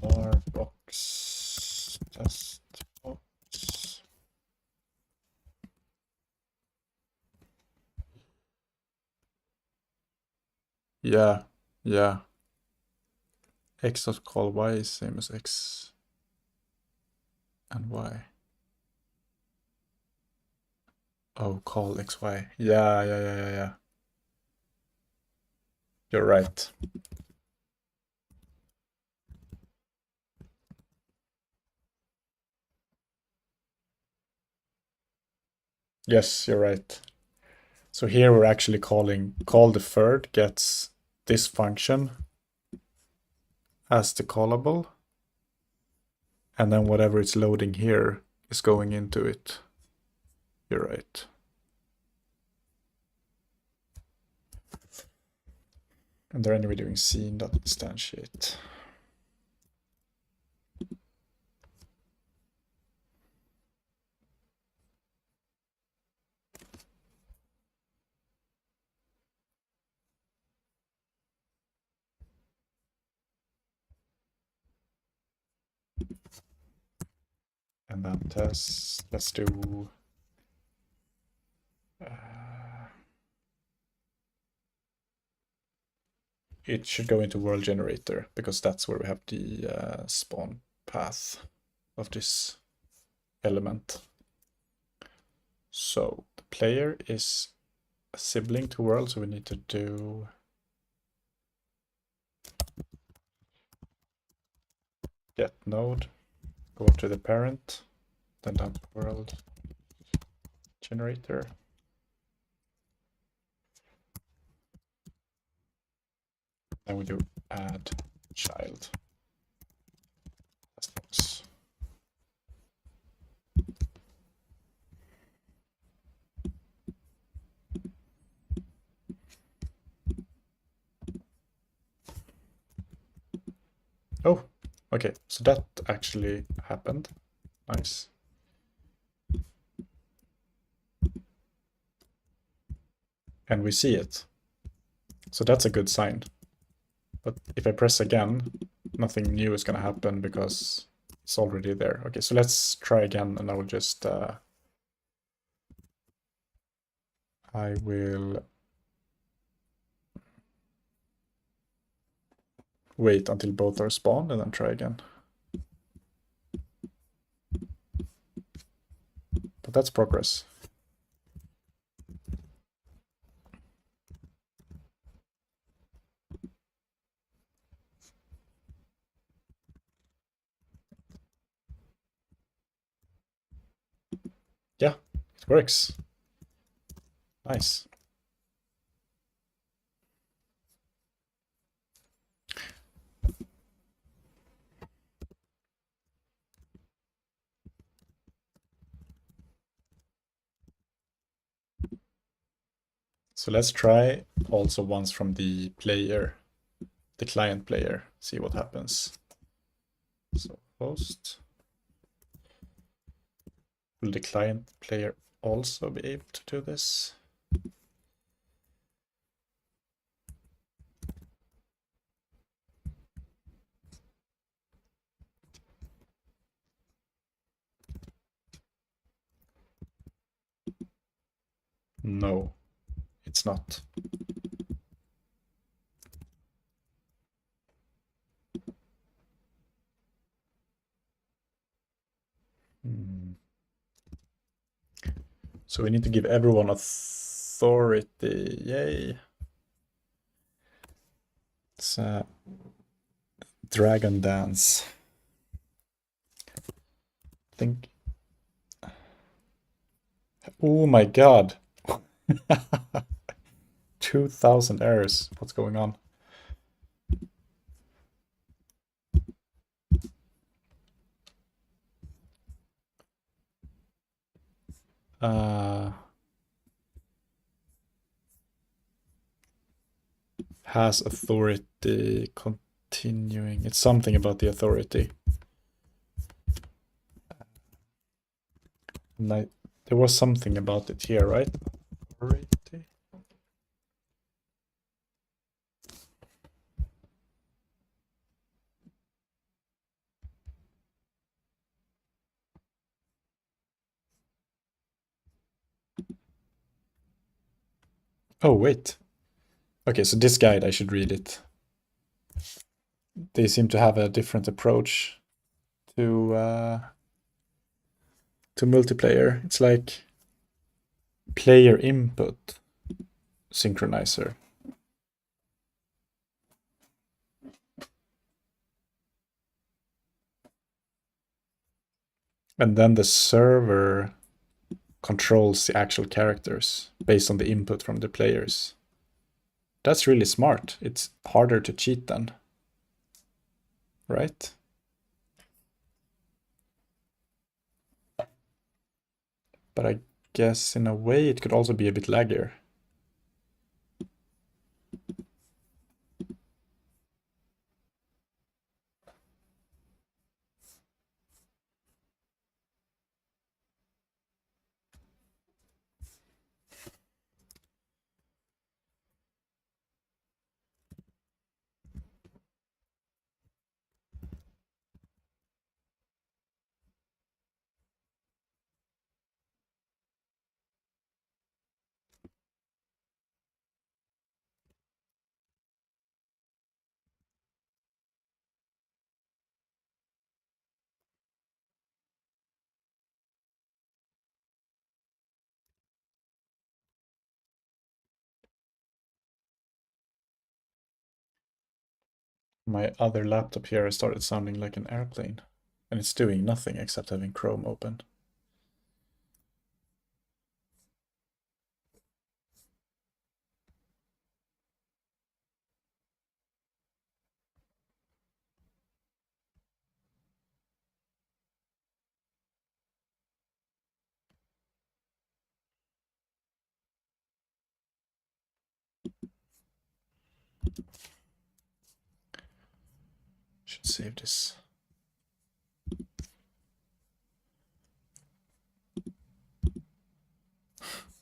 Bar box test box. Yeah, yeah. X dot call y is same as x and y. Oh, call xy. Yeah. You're right. Yes, you're right. So here we're actually calling call deferred gets this function as the callable, and then whatever it's loading here is going into it. You're right. And then we're doing scene.instantiate. And then test, let's do it should go into world generator because that's where we have the spawn path of this element. So the player is a sibling to world, so we need to do get node, go up to the parent, then down to world generator. Then we do add child. Sandbox. Oh, okay, so that actually happened. Nice. And we see it. So that's a good sign. But if I press again, nothing new is going to happen because it's already there. Okay, so let's try again, and I will just I will wait until both are spawned and then try again. But that's progress. Yeah, it works. Nice. So let's try also once from the player, the client player, see what happens. So host. Will the client player also be able to do this? No, it's not. So we need to give everyone authority. Yay. It's a dragon dance. Think. Oh my god. 2000 errors. What's going on? Uh, Has authority continuing. It's something about the authority. And there was something about it here, right? Authority. Oh, wait. Okay, so this guide, I should read it. They seem to have a different approach to multiplayer. It's like player input synchronizer. And then the server controls the actual characters based on the input from the players. That's really smart. It's harder to cheat then, right? But I guess in a way it could also be a bit laggier. My other laptop here started sounding like an airplane, and it's doing nothing except having Chrome open. Should save this.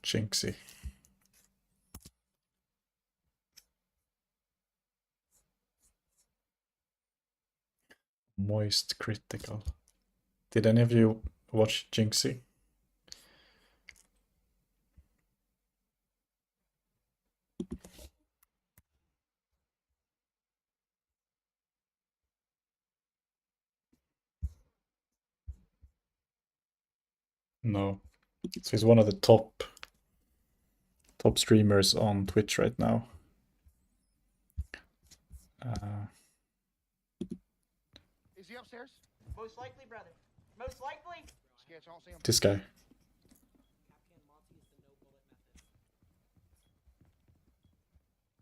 Jinxie. Moist critical. Did any of you watch Jinxie? No. So he's one of the top streamers on Twitch right now. Is he upstairs? Most likely, brother. Most likely. Sketch, I don't see him. This guy.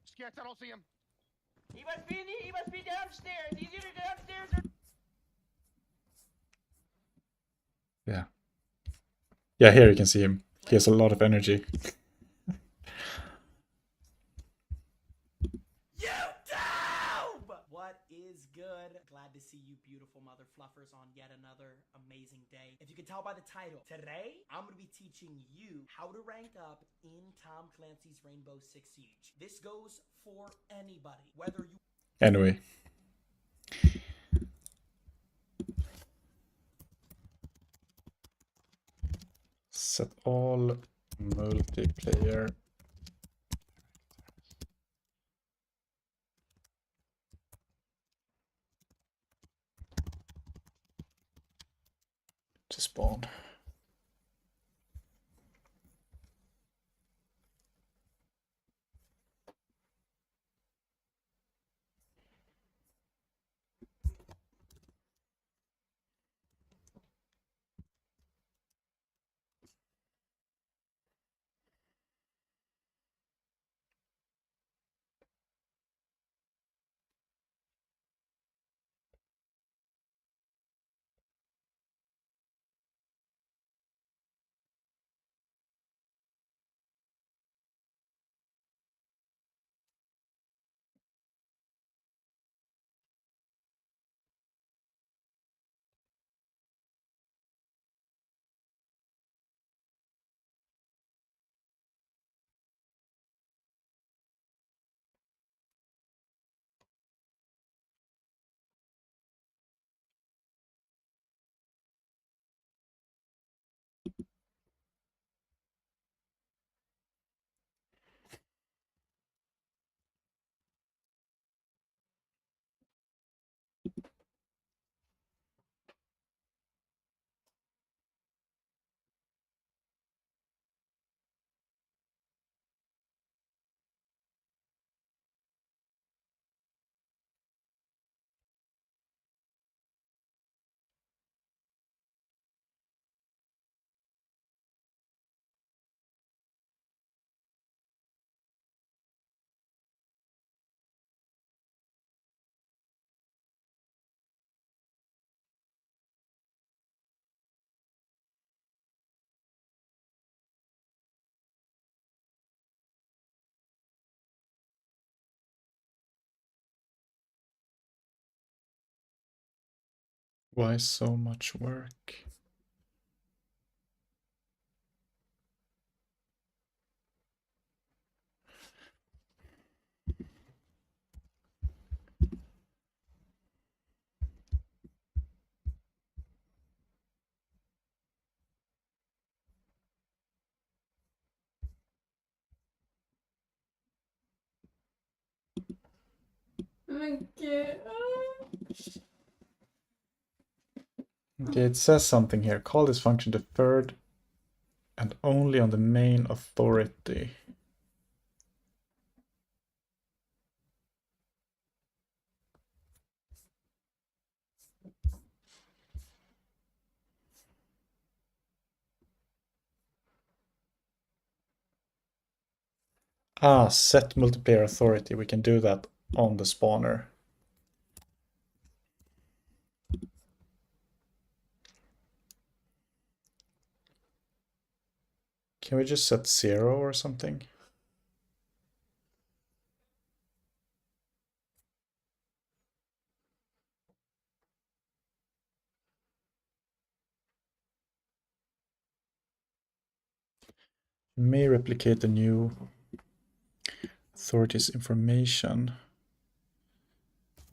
Sketch, I don't see him. He must be downstairs. He's either downstairs or Yeah. Yeah, here you can see him. He has a lot of energy. YouTube! What is good? Glad to see you beautiful mother fluffers on yet another amazing day. If you can tell by the title, today I'm going to be teaching you how to rank up in Tom Clancy's Rainbow Six Siege. This goes for anybody, whether you... Anyway. Set all multiplayer to spawn. Why so much work? Men gud. Okay, it says something here. Call this function deferred and only on the main authority. Ah, set multiplayer authority. We can do that on the spawner. Can we just set 0 or something? May replicate the new authorities information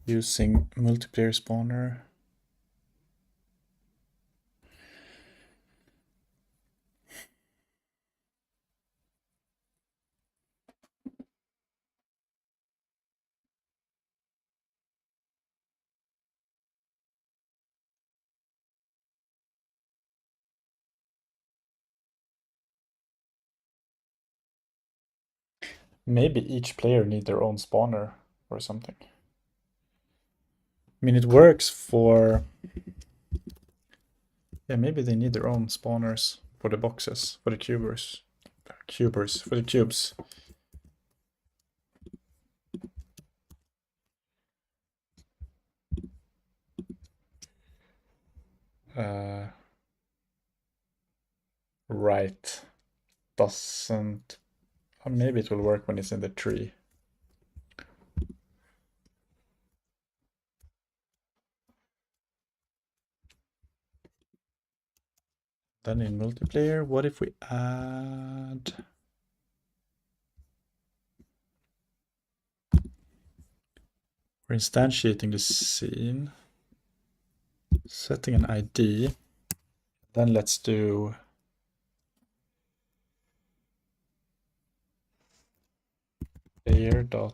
using multiplayer spawner. Maybe each player need their own spawner or something. I mean, it works for... Yeah, maybe they need their own spawners for the boxes, for the cubers. For the cubes. Right. Doesn't... Or maybe it will work when it's in the tree. Then in multiplayer, what if we add... We're instantiating the scene. Setting an ID. Then let's do... player dot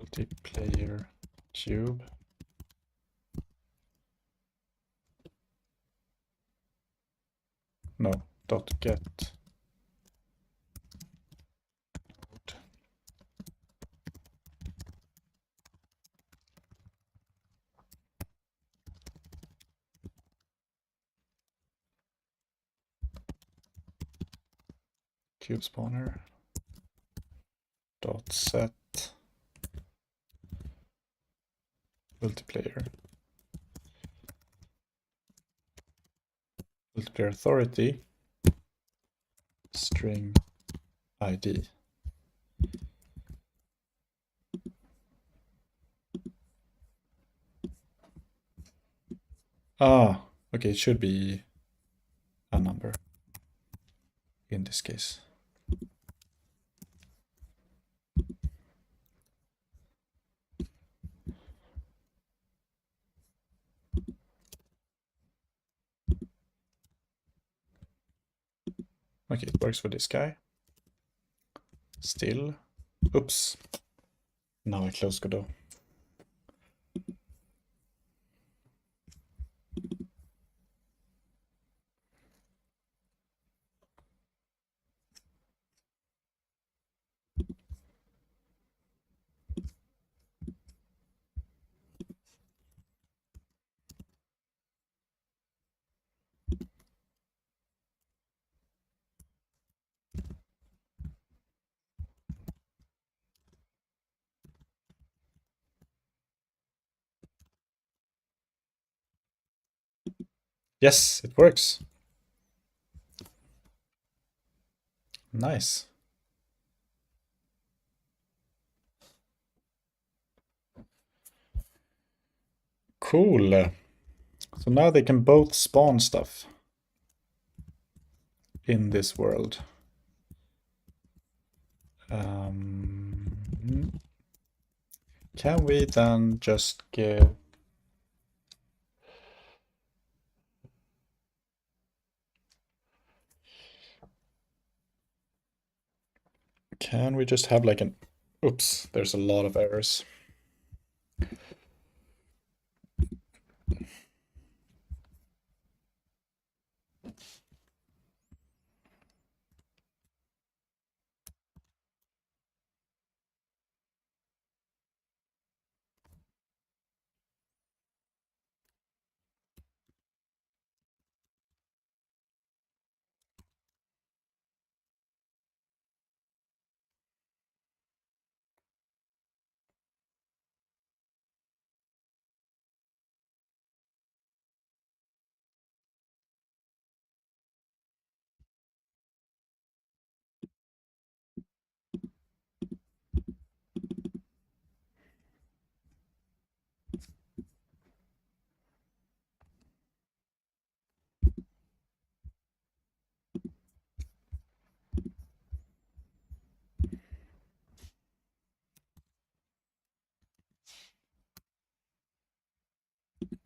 multiplayer cube. No, dot get cube spawner dot set multiplayer authority string ID. Ah, okay, it should be a number in this case. Okay, it works for this guy. Still. Oops. Now I close Godot. Yes, it works. Nice. Cool. So now they can both spawn stuff in this world. Can we then just give... Can we just have like an... Oops, there's a lot of errors.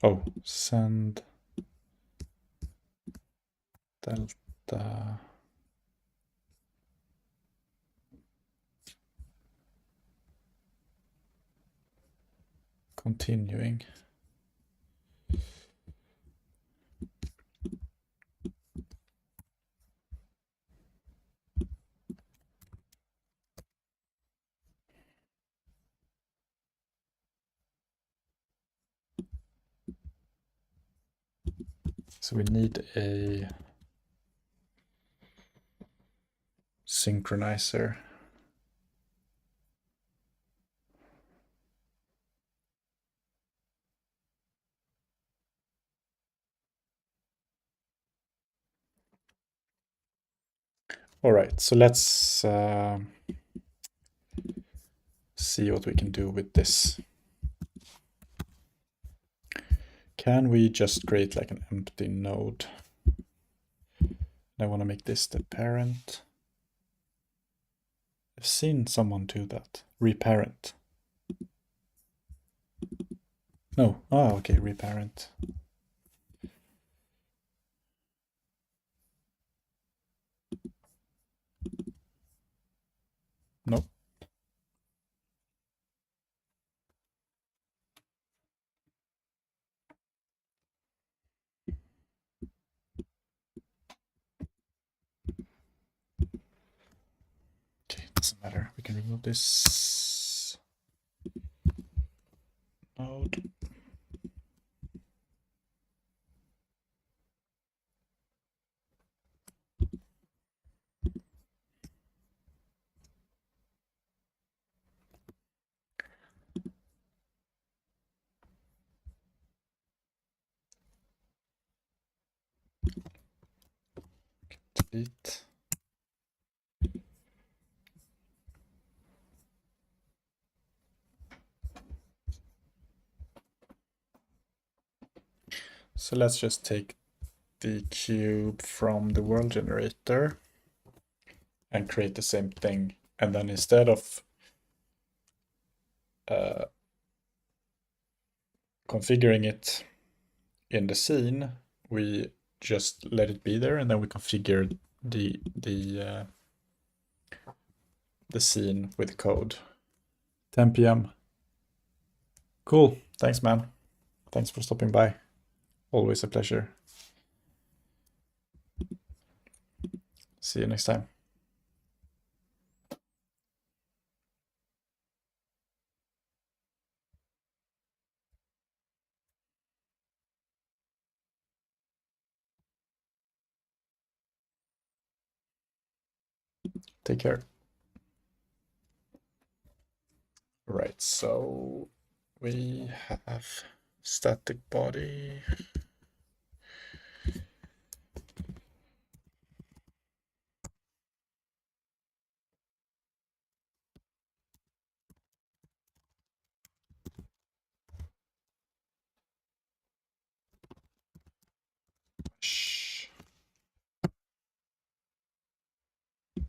Oh, send delta continuing. So we need a synchronizer. All right, so let's see what we can do with this. Can we just create like an empty node? I want to make this the parent. I've seen someone do that. Reparent. No. Oh, okay, reparent. Nope. Okay, doesn't matter. We can remove this node. Delete. So let's just take the cube from the world generator and create the same thing. And then instead of configuring it in the scene, we just let it be there, and then we configure the scene with code. 10 p.m. Cool. Thanks, man. Thanks for stopping by. Always a pleasure. See you next time. Take care. Right, so we have static body.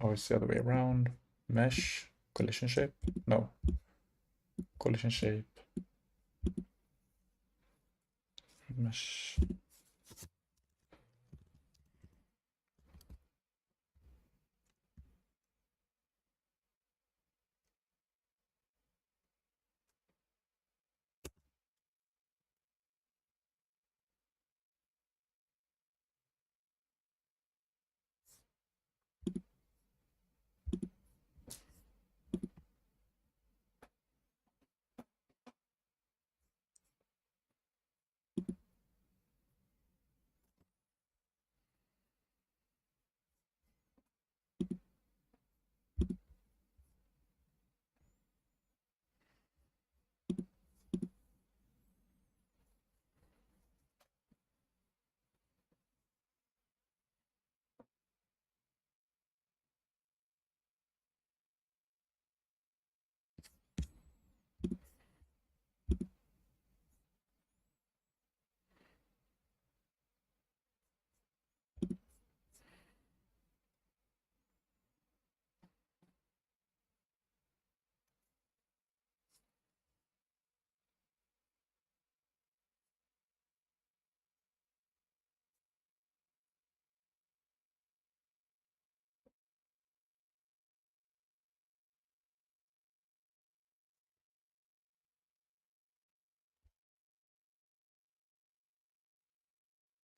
Oh, it's the other way around. Mesh, collision shape. No. Collision shape. Mesh.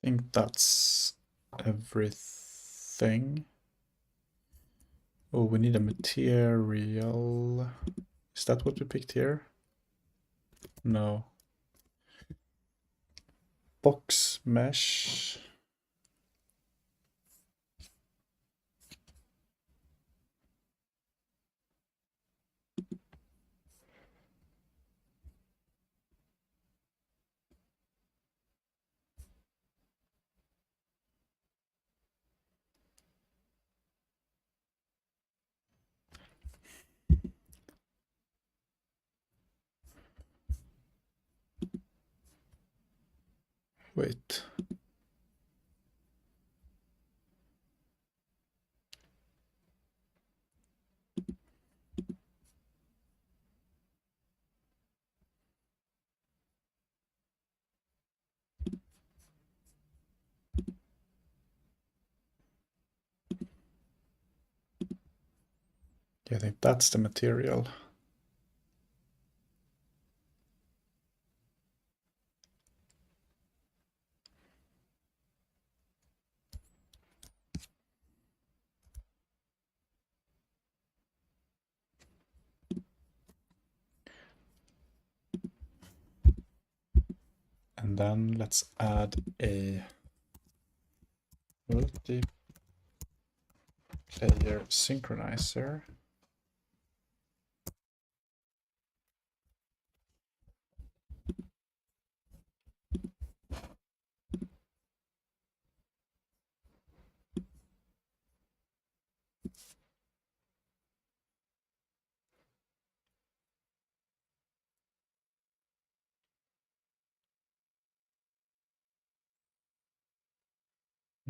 I think that's everything. Oh, we need a material. Is that what we picked here? No. Box mesh. Wait. Yeah, I think that's the material. And then let's add a multiplayer synchronizer.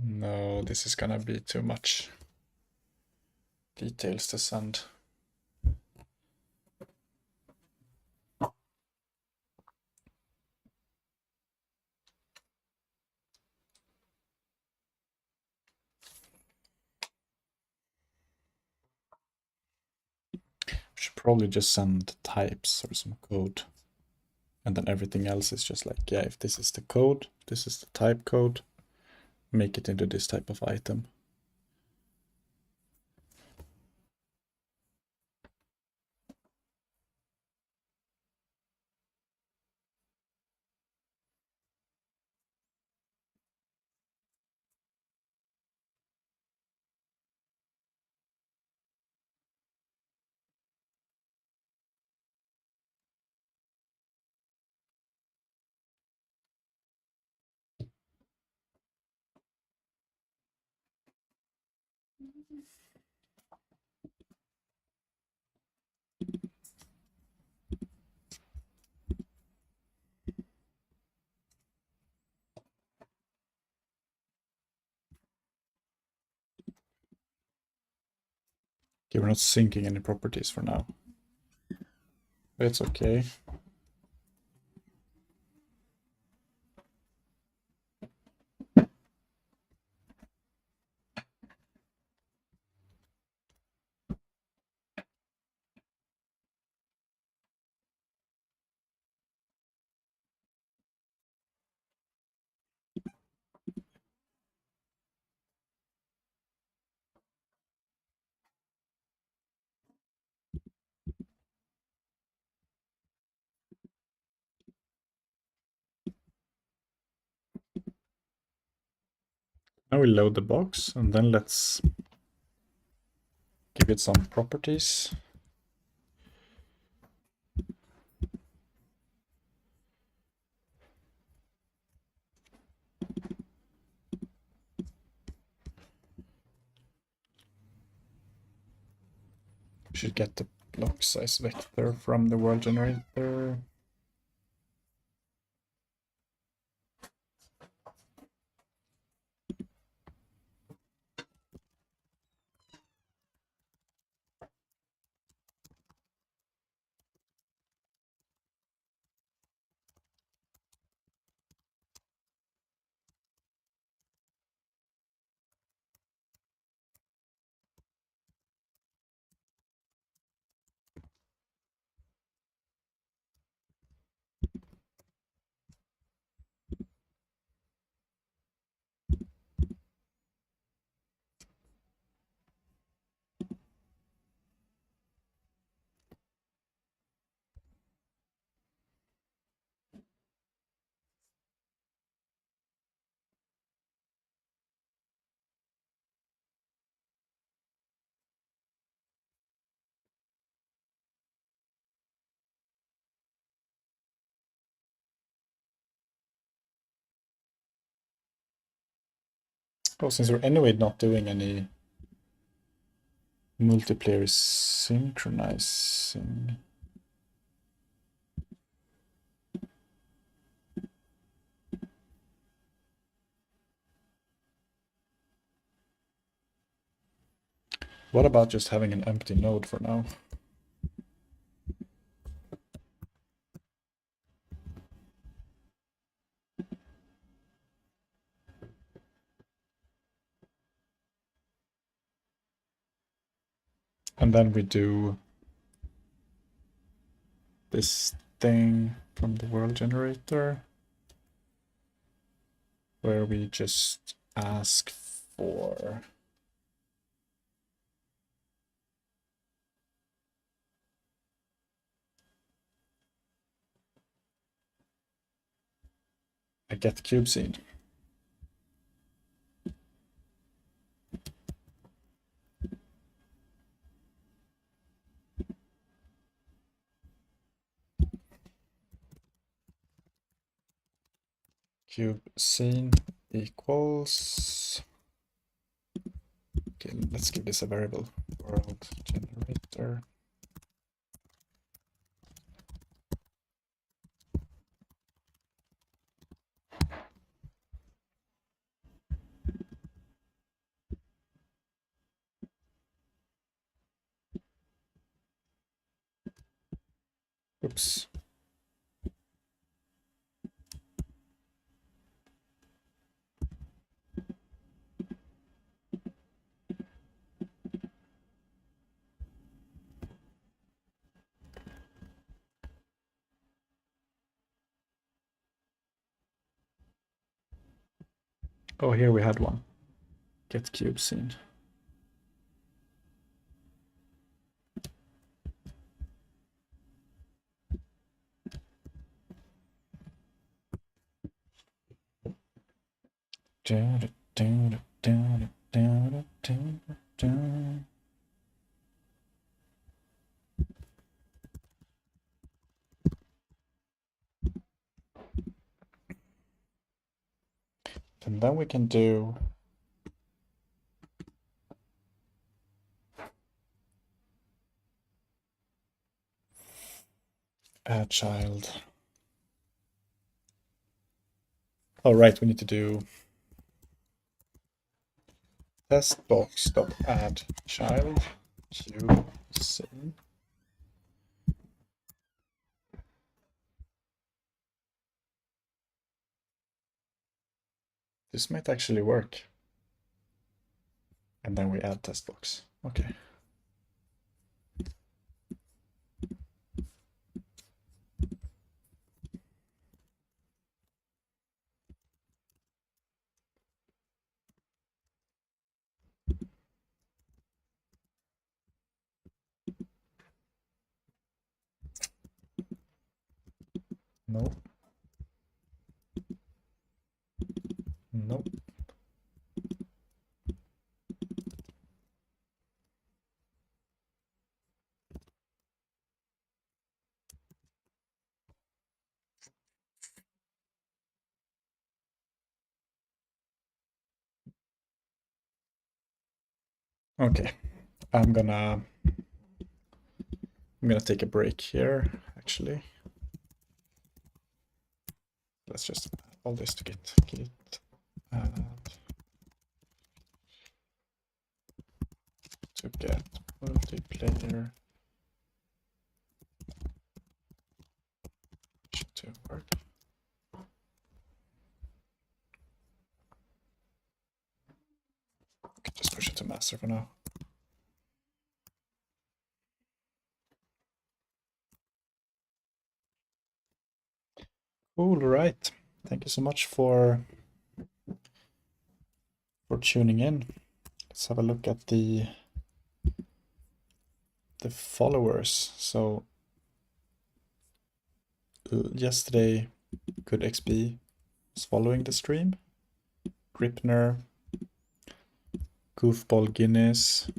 No, this is gonna be too much details to send. Should probably just send types or some code. And then everything else is just like, yeah, if this is the code, this is the type code, make it into this type of item. Okay, we're not syncing any properties for now. But it's okay. Now we load the box and then let's give it some properties. We should get the block size vector from the world generator. Oh, since we're anyway not doing any multiplayer synchronizing. What about just having an empty node for now? And then we do this thing from the world generator where we just ask for a get cube scene. Cube scene equals. Okay, let's give this a variable. World generator. Oops. Oh, here we had one. Get cube scene. And then we can do add child. Oh, right, we need to do test box dot add child. cube scene. This might actually work. And then we add test box. Okay. No. Nope. Okay, I'm gonna take a break here, actually. Let's just add all this to Git add to get multiplayer to work. Okay, just push it to master for now. Cool, right. Thank you so much for tuning in. Let's have a look at the followers. So yesterday, Good XP was following the stream. Gripner, Goofball Guinness,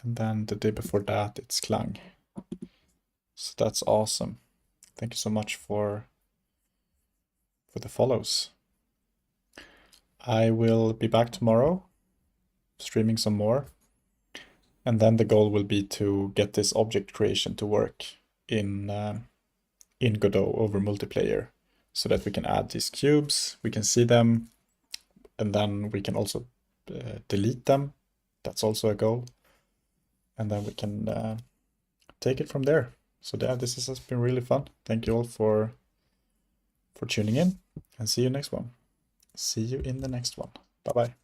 and then the day before that, it's Klang. So that's awesome. Thank you so much for the follows. I will be back tomorrow, streaming some more. And then the goal will be to get this object creation to work in Godot over multiplayer, so that we can add these cubes, we can see them, and then we can also delete them. That's also a goal. And then we can take it from there. So yeah, this has been really fun. Thank you all for tuning in, and see you next one. See you in the next one. Bye-bye.